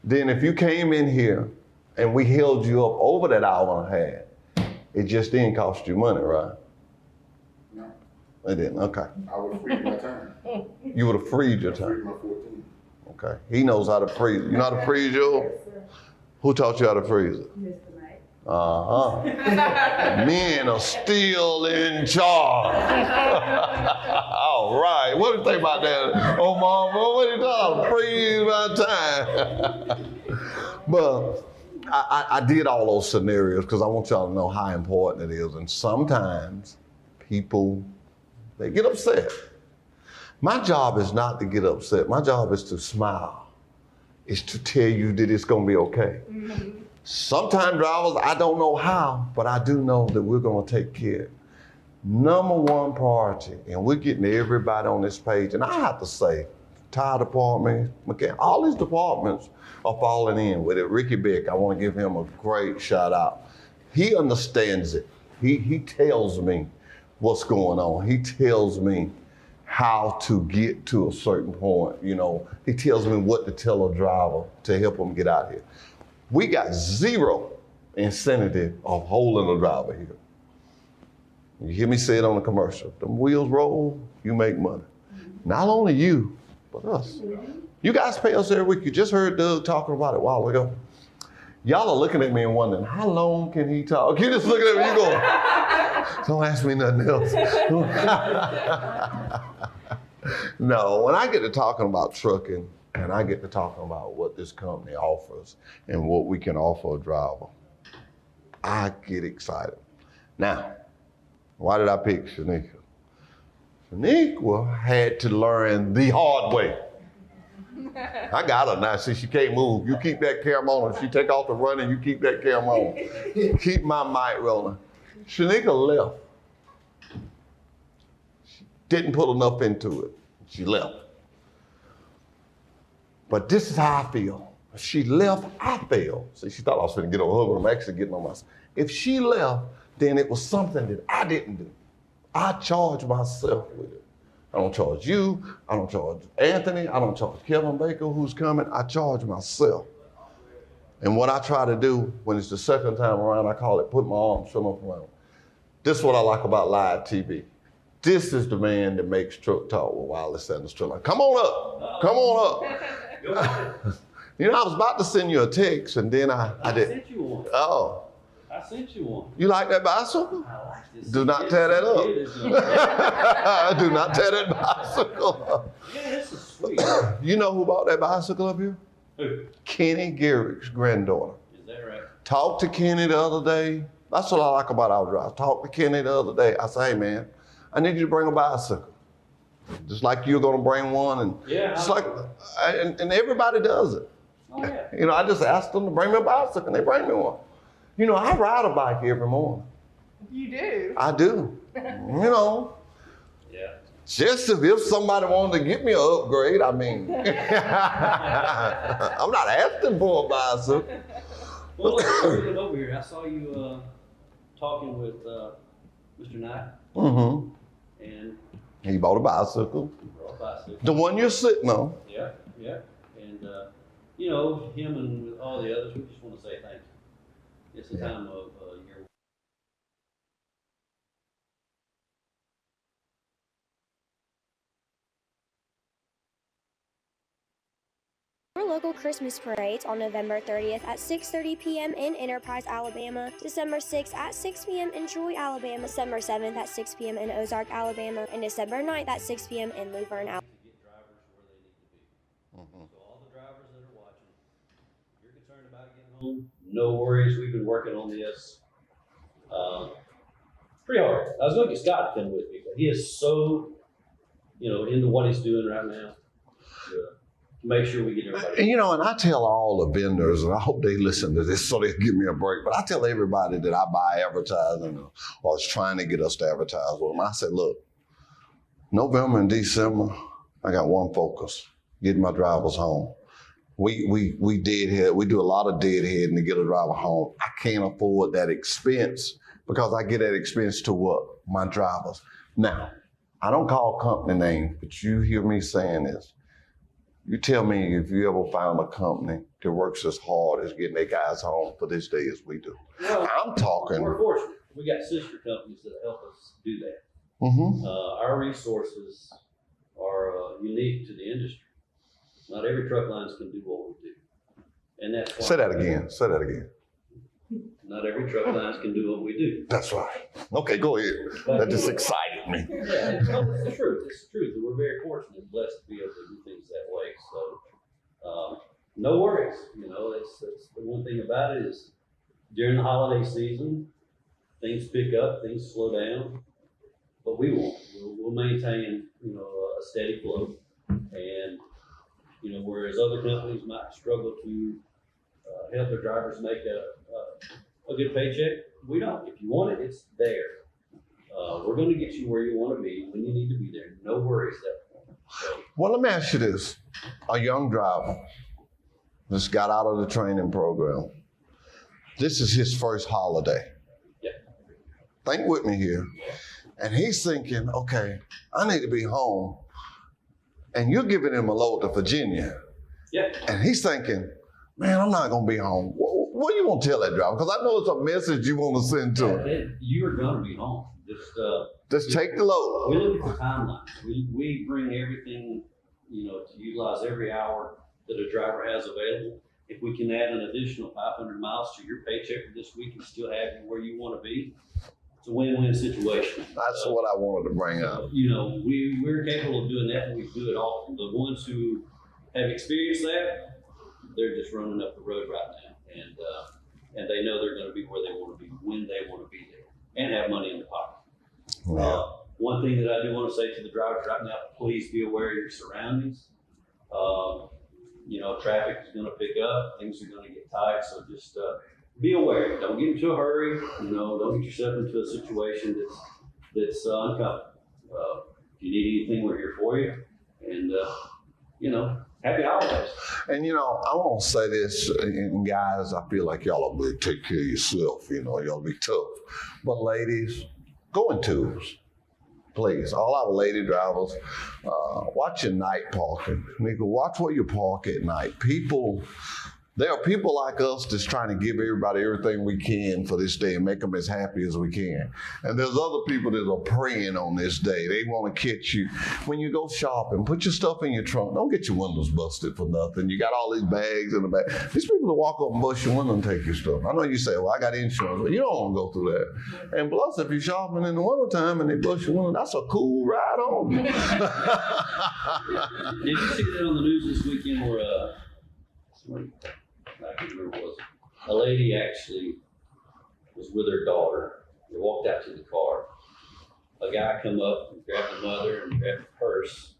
A: Then if you came in here and we held you up over that hour and a half, it just didn't cost you money, right?
G: No.
A: It didn't, okay.
G: I would have freed my time.
A: You would have freed your
G: I freed
A: time.
G: my 14.
A: Okay. He knows how to freeze it. You know how to freeze yours? Who taught you how to freeze it?
D: Mr. Knight.
A: Uh-huh. Men are still in charge. All right. What do you think about that? Oh, Mom, what do you think? Freeze my time. But I did all those scenarios because I want y'all to know how important it is. And sometimes people, they get upset. My job is not to get upset. My job is to smile. It's to tell you that it's going to be okay.
H: Mm-hmm.
A: Sometimes drivers, I don't know how, but I do know that we're going to take care. Number one priority, and we're getting everybody on this page, and I have to say, tire department, all these departments are falling in with it. Ricky Beck, I want to give him a great shout out. He understands it. He tells me what's going on. He tells me how to get to a certain point. You know, he tells me what to tell a driver to help him get out here. We got zero incentive of holding a driver here. You hear me say it on the commercial. Them wheels roll, you make money. Not only you, but us. You guys pay us every week. You just heard Doug talking about it a while ago. Y'all are looking at me and wondering, how long can he talk? You just looking at me, you going, don't ask me nothing else. No, when I get to talking about trucking, and I get to talking about what this company offers and what we can offer a driver, I get excited. Now, why did I pick Shanika? Shanika had to learn the hard way. I got her now. See, she can't move. You keep that camera on her. She take off the running, you keep that camera on. Keep my mic rolling. Shanika left. She didn't put enough into it. She left. But this is how I feel. If she left, I failed. See, she thought I was going to get on her, but I'm actually getting on myself. If she left, then it was something that I didn't do. I charge myself with it. I don't charge you, I don't charge Anthony, I don't charge Kevin Baker who's coming, I charge myself. And what I try to do when it's the second time around, I call it put my arms up around. This is what I like about live TV. This is the man that makes Truck Talk with Wiley Sanders Truck. Come on up, come on up. You know, I was about to send you a text and then I did.
O: I sent you one.
A: Oh.
O: I sent you one.
A: You like that bicycle?
O: I like this.
A: Do not tear that up. Do not tear that bicycle up.
O: Yeah, this is sweet.
A: You know who bought that bicycle up here?
O: Who?
A: Kenny Garrick's granddaughter.
O: Is that right?
A: Talked to Kenny the other day. That's what I like about our drive. Talked to Kenny the other day. I said, hey man, I need you to bring a bicycle. Just like you're gonna bring one, and
O: yeah,
A: just like, and everybody does it.
O: Oh yeah.
A: You know, I just asked them to bring me a bicycle, and they bring me one. You know, I ride a bike every morning.
H: You do?
A: I do. You know,
O: Yeah.
A: just if somebody wanted to give me an upgrade, I mean, I'm not asking for a bicycle.
O: Well, looking over here, I saw you talking with Mr. Knight,
A: Mm-hmm.
O: and
A: He bought a bicycle.
O: brought a bicycle.
A: The one you're sitting on.
O: Yeah, yeah. And, you know, him and all the others, we just want to say thank you. It's a time of your
K: Our local Christmas parades on November 30th at 6:30 p.m. in Enterprise, Alabama, December 6th at 6 p.m. in Troy, Alabama, December 7th at 6 p.m. in Ozark, Alabama, and December 9th at 6 p.m. in Luverne, Alabama.
O: to get drivers where they need to be. So all the drivers that are watching, if you're concerned about getting home, no worries. We've been working on this pretty hard. I was going to get Scott to come with me, but he is so, you know, into what he's doing right now. Make sure we get everybody.
A: And, you know, and I tell all the vendors, and I hope they listen to this so they give me a break, but I tell everybody that I buy advertising or is trying to get us to advertise with them, I said, look, November and December, I got one focus, getting my drivers home. We deadhead, we do a lot of deadheading to get a driver home. I can't afford that expense because I get that expense to what? My drivers. Now, I don't call company names, but you hear me saying this. You tell me if you ever found a company that works as hard as getting their guys home for this day as we do.
O: Well,
A: I'm talking.
O: We're fortunate. We got sister companies that help us do that.
A: Mm-hmm.
O: Our resources are unique to the industry. Not every truck lines can do what we do. And that's why.
A: Say that again. Say that again.
O: Not every truck lines can do what we do.
A: That's right. Okay, go ahead. That just excited me.
O: Yeah, it's the truth. It's the truth. And we're very fortunate and blessed to be able to do things that way. So, no worries. You know, it's the one thing about it is during the holiday season, things pick up, things slow down, but we won't. We'll maintain, you know, a steady flow. And, you know, whereas other companies might struggle to help their drivers make a good paycheck, we don't. If you want it, it's there. We're going to get you where you want to be when you need to be there. No worries there. So,
A: Well, let me ask you this. A young driver just got out of the training program. This is his first holiday.
O: yeah.
A: Think with me here. And he's thinking, okay, I need to be home. And you're giving him a load to Virginia.
O: Yeah.
A: And he's thinking, man, I'm not going to be home. What do you want to tell that driver? Because I know it's a message you want to send to him.
O: You're going to be home.
A: Just take the load.
O: We look at the timeline. We bring everything, you know, to utilize every hour that a driver has available. If we can add an additional 500 miles to your paycheck for this week and still have you where you want to be, it's a win-win situation.
A: That's what I wanted to bring up.
O: You know, we're capable of doing that, and we do it often. The ones who have experienced that, they're just running up the road right now, and they know they're going to be where they want to be when they want to be there, and have money in the pocket.
A: Yeah.
O: One thing that I do want to say to the drivers right now: please be aware of your surroundings. You know, traffic is going to pick up, things are going to get tight, so just be aware. Don't get into a hurry. You know, don't get yourself into a situation that's uncomfortable. If you need anything, we're here for you, and you know, happy holidays.
A: And you know, I want to say this, and guys, I feel like y'all will really take care of yourself. You know, y'all be tough. But ladies, go in twos. Please, all our lady drivers, watch your night parking. Nigga, watch where you park at night. There are people like us that's trying to give everybody everything we can for this day and make them as happy as we can. And there's other people that are preying on this day. They want to catch you. When you go shopping, put your stuff in your trunk. Don't get your windows busted for nothing. You got all these bags in the back. These people that walk up and bust your window and take your stuff. I know you say, well, I got insurance. But you don't want to go through that. And plus, if you're shopping in the wintertime and they bust your window, that's a cool ride home.
O: Did you see that on the news this weekend where I can't remember what it was. A lady actually was with her daughter. They walked out to the car. A guy come up and grabbed the mother and grabbed the purse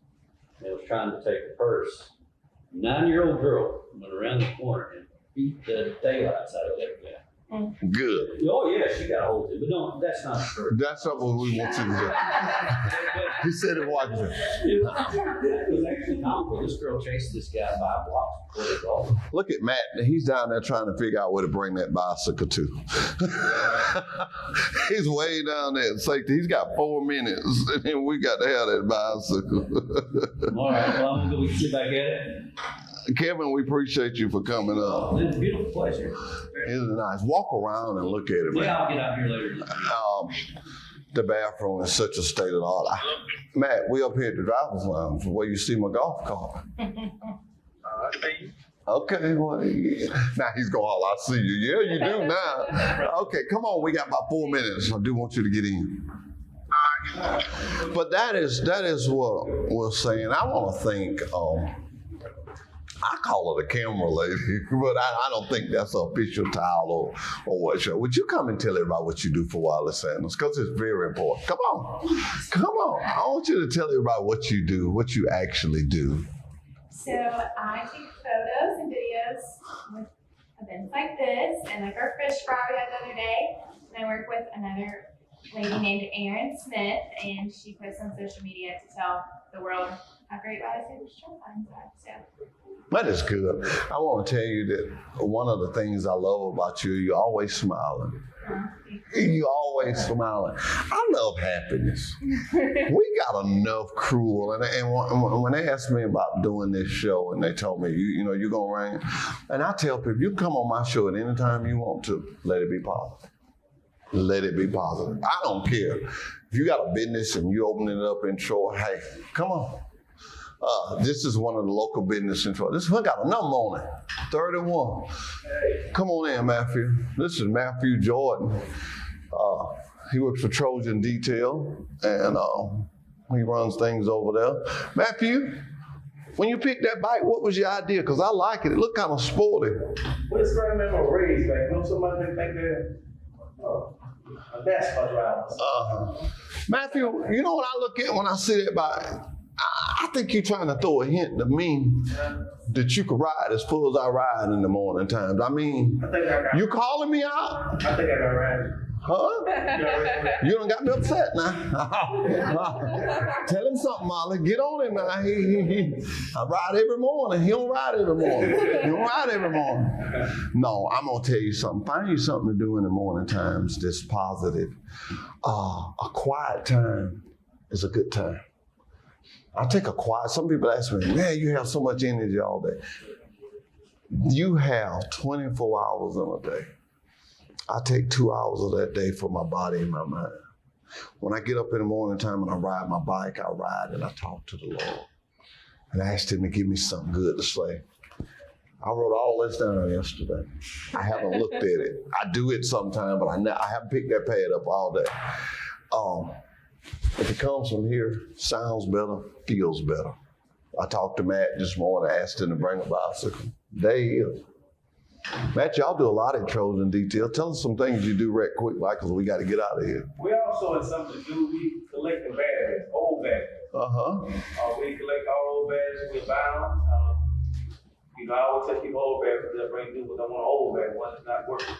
O: and was trying to take the purse. 9-year-old girl went around the corner and beat the daylights out of that guy.
A: Good.
O: Oh yeah, she got a hold of it, but no, that's not true.
A: That's something we want you to do. He said it watching.
O: It was actually comical. This girl chased this guy 5 blocks before they called.
A: Look at Matt. He's down there trying to figure out where to bring that bicycle to. He's way down there at safety. He's got 4 minutes, and then we got to have that bicycle.
O: All right, well, I'm going to go sit back at it.
A: Kevin, we appreciate you for coming up.
O: It's a beautiful pleasure.
A: It's nice. Walk around and look at it, man.
O: Yeah, I'll get out here later.
A: The bathroom is such a state of the art. Matt, we up here at the driver's lounge where you see my golf cart. Okay, well, now he's going, I see you. Yeah, you do now. Okay, come on, we got about 4 minutes. I do want you to get in. But that is what we're saying. I want to thank, I call her the camera lady, but I don't think that's an official title or what. Would you come and tell everybody what you do for Wiley Sanders? Because it's very important. Come on. I want you to tell everybody what you do, what you actually do.
P: So I take photos and videos with events like this, and like our fish fry we had the other day. And I work with another lady named Erin Smith, and she posts on social media to tell the world how great Wiley Sanders show finds are. So.
A: That is good. I want to tell you that one of the things I love about you, you're always smiling. You're always smiling. I love happiness. We got enough cruel. And when they asked me about doing this show and they told me, you're going to ring, and I tell people, you come on my show at any time you want to, let it be positive. Let it be positive. I don't care. If you got a business and you opening it up in Troy, hey, come on. This is one of the local business in Troy. This one got a number on it, 31. Come on in, Matthew. This is Matthew Jordan. He works for Trojan Detail, and he runs things over there. Matthew, when you picked that bike, what was your idea? Because I like it. It looked kind of sporty.
Q: Well, it's right now a race back. Somebody may think they're a NASCAR driver.
A: Matthew, you know what I look at when I see that bike? I think you're trying to throw a hint to me that you could ride as full as I ride in the morning times. I mean, you calling me out?
Q: I think I got right.
A: Huh? You done got me upset now. Tell him something, Molly. Get on him now. I ride every morning. He don't ride every morning. He don't ride every morning. No, I'm going to tell you something. Find you something to do in the morning times that's positive. A quiet time is a good time. I take a quiet, some people ask me, man, you have so much energy all day. You have 24 hours in a day. I take 2 hours of that day for my body and my mind. When I get up in the morning time and I ride my bike, I ride and I talk to the Lord. And I asked him to give me something good to say. I wrote all this down yesterday. I haven't looked at it. I do it sometime, but I haven't picked that pad up all day. If it comes from here, sounds better, feels better. I talked to Matt this morning, asked him to bring a bicycle. There he is. Matt, y'all do a lot of Trojan Detail. Tell us some things you do right quick, like, because we got to get out of here.
Q: We also have something to do. We collect the batteries, old batteries. We collect all old batteries. We buy them. I always tell people old batteries because they'll bring new, but don't want an old battery, one that's not working.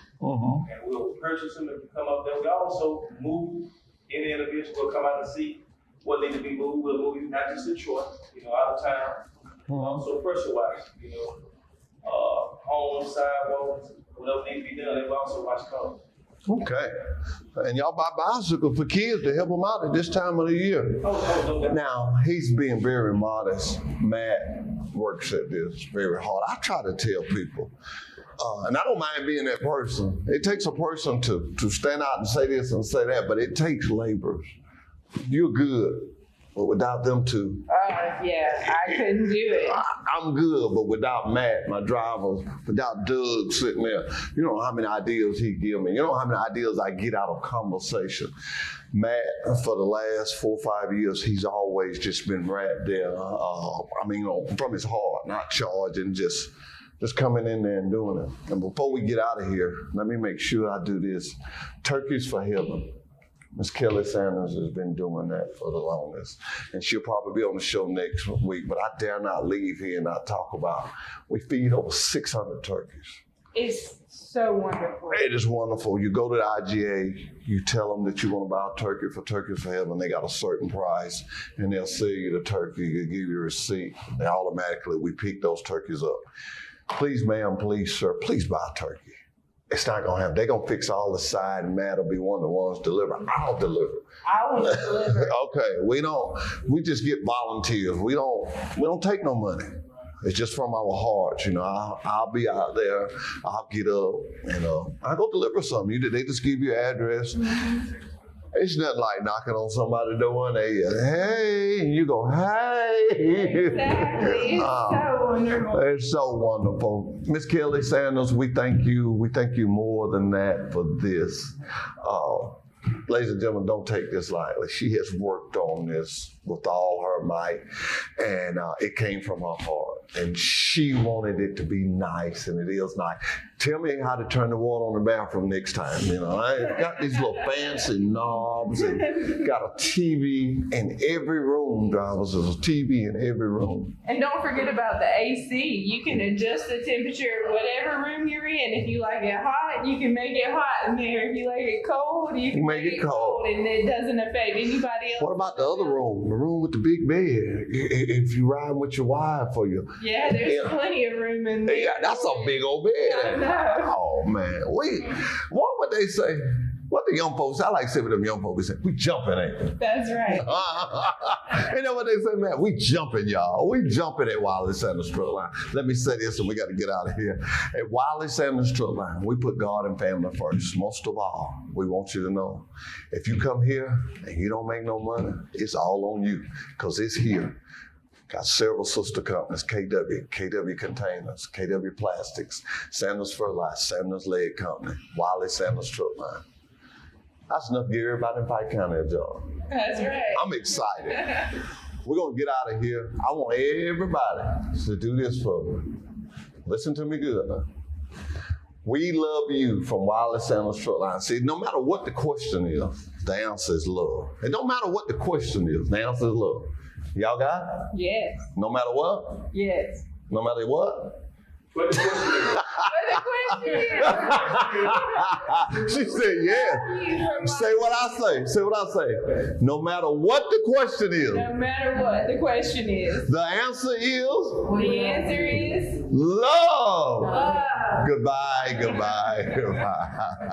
Q: And we'll purchase them if you come up there. We also move. Any individual will come out and see what needs to be moved. We'll move you not just in Troy, out of town. Also pressure wise, homes, sidewalks, whatever needs to be done. They will also watch cars.
A: Okay. And y'all buy bicycles for kids to help them out at this time of the year. Now, he's being very modest. Matt works at this very hard. I try to tell people, and I don't mind being that person. It takes a person to stand out and say this and say that, but it takes laborers. You're good, but without them two.
H: Yeah, I couldn't do it.
A: I'm good, but without Matt, my driver, without Doug sitting there, you know how many ideas he give me. You know how many ideas I get out of conversation. Matt, for the last 4 or 5 years, he's always just been right there. From his heart, not charging, just coming in there and doing it. And before we get out of here, let me make sure I do this. Turkeys for Heaven. Miss Kelly Sanders has been doing that for the longest. And she'll probably be on the show next week, but I dare not leave here and not talk about it. We feed over 600 turkeys.
H: It's so wonderful.
A: It is wonderful. You go to the IGA, you tell them that you want to buy a turkey for Heaven. They got a certain price, and they'll sell you the turkey. They give you a receipt. And automatically, we pick those turkeys up. Please, ma'am, please, sir, please buy a turkey. It's not going to happen. They're going to fix all the side, and Matt will be one of the ones deliver. I'll deliver.
H: I want to deliver.
A: Okay, we just get volunteers. We don't take no money. It's just from our hearts, you know. I'll be out there. I'll get up and I'll go deliver something. They just give you an address. Mm-hmm. It's nothing like knocking on somebody's door and they, hey, and you go, hey.
H: Exactly. It's so wonderful.
A: It's so wonderful. Miss Kelly Sanders, we thank you. We thank you more than that for this. Ladies and gentlemen, don't take this lightly. She has worked on this with all her might, and it came from her heart. And she wanted it to be nice, and it is nice. Tell me how to turn the water on the bathroom next time. You know, I got these little fancy knobs and got a TV in every room, drivers. There's a TV in every room.
H: And don't forget about the AC. You can adjust the temperature whatever room you're in. If you like it hot, you can make it hot in there. If you like it cold, you can make it cold. And it doesn't affect anybody else.
A: What about the other room? The room with the big bed. If you ride with your wife or your...
H: Yeah, there's plenty of room in there.
A: Yeah, that's a big old bed. Oh, man. What would they say? What the young folks, I like to say what them young folks say, we jumping, ain't we?
H: That's right.
A: You know what they say, man? We jumping, y'all. We jumping at Wiley Sanders Truck Line. Let me say this and we got to get out of here. At Wiley Sanders Truck Line, we put God and family first. Most of all, we want you to know, if you come here and you don't make no money, it's all on you because it's here. Got several sister companies, KW Containers, KW Plastics, Sanders Fertilizer, Sanders Leg Company, Wiley Sanders Truck Line. That's enough to give everybody in Pike County a job.
H: That's right.
A: I'm excited. We're going to get out of here. I want everybody to do this for me. Listen to me good, huh? We love you from Wiley Sanders Truck Line. See, no matter what the question is, the answer is love. It don't matter what the question is, the answer is love. Y'all got it?
H: Yes.
A: No matter what?
H: Yes.
A: No matter what?
B: What the question is?
H: What the question is?
A: She said yes. Say what I say. Say what I say. No matter what the question is.
H: No matter what the question is.
A: The answer is?
H: The answer is?
A: Love.
H: Love.
A: Goodbye, goodbye, goodbye.